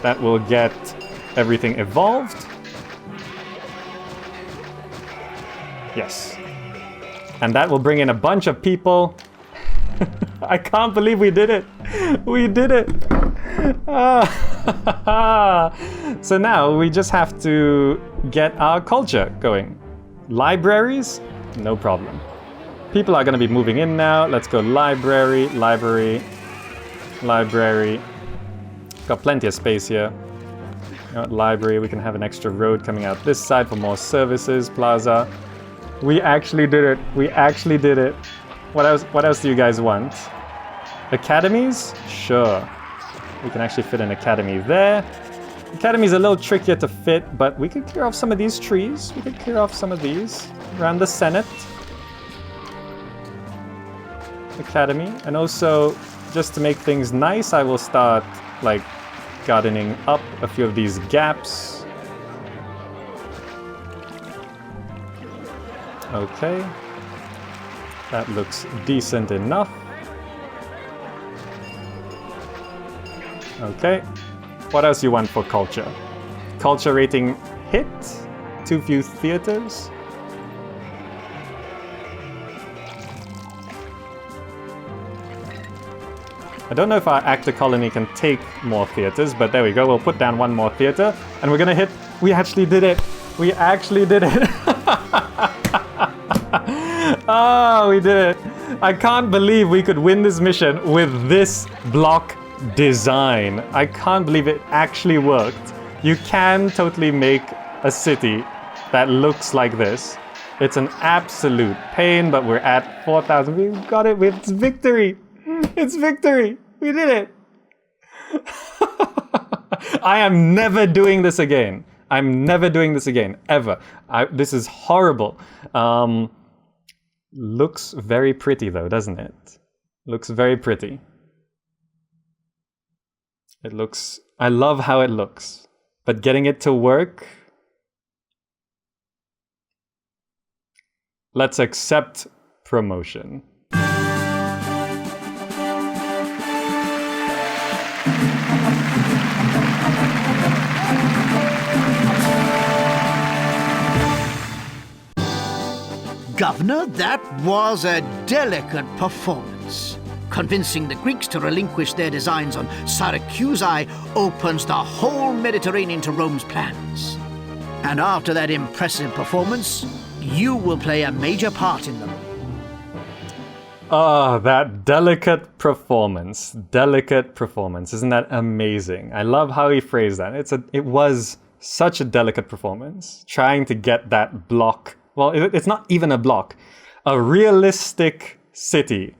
That will get everything evolved. Yes. And that will bring in a bunch of people. I can't believe we did it. We did it. So now we just have to get our culture going. Libraries? No problem. People are going to be moving in now. Let's go library, library, library. Got plenty of space here. Library, we can have an extra road coming out this side for more services. Plaza. We actually did it. We actually did it. What else do you guys want? Academies? Sure. We can actually fit an academy there. Academy's a little trickier to fit, but we could clear off some of these trees. We could clear off some of these around the Senate. Academy. And also, just to make things nice, I will start, like, gardening up a few of these gaps. Okay. That looks decent enough. Okay. What else you want for culture? Culture rating hit? Too few theaters? I don't know if our actor colony can take more theaters, but there we go. We'll put down one more theater, and we're gonna hit. We actually did it. We actually did it. Oh, we did it. I can't believe we could win this mission with this block design. I can't believe it actually worked. You can totally make a city that looks like this. It's an absolute pain, but we're at 4,000. We've got it. It's victory. It's victory. We did it. I am never doing this again. I'm never doing this again, ever. This is horrible. Looks very pretty though, doesn't it? Looks very pretty. It looks... I love how it looks. But getting it to work... Let's accept promotion. Governor, that was a delicate performance. Convincing the Greeks to relinquish their designs on Syracusae opens the whole Mediterranean to Rome's plans. And after that impressive performance, you will play a major part in them. Oh, that delicate performance. Delicate performance. Isn't that amazing? I love how he phrased that. It was such a delicate performance. Trying to get that block. Well, it's not even a block. A realistic city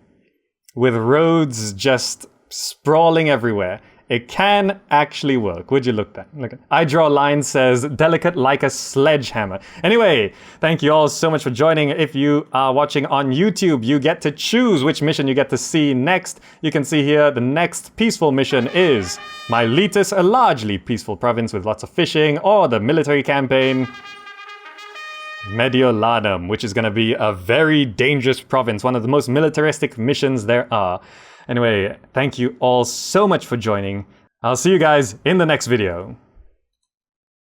with roads just sprawling everywhere. It can actually work. Would you look at? I Draw Lines says, delicate like a sledgehammer. Anyway, thank you all so much for joining. If you are watching on YouTube, you get to choose which mission you get to see next. You can see here the next peaceful mission is Miletus, a largely peaceful province with lots of fishing, or the military campaign Mediolanum, which is going to be a very dangerous province, one of the most militaristic missions there are. Anyway, thank you all so much for joining. I'll see you guys in the next video.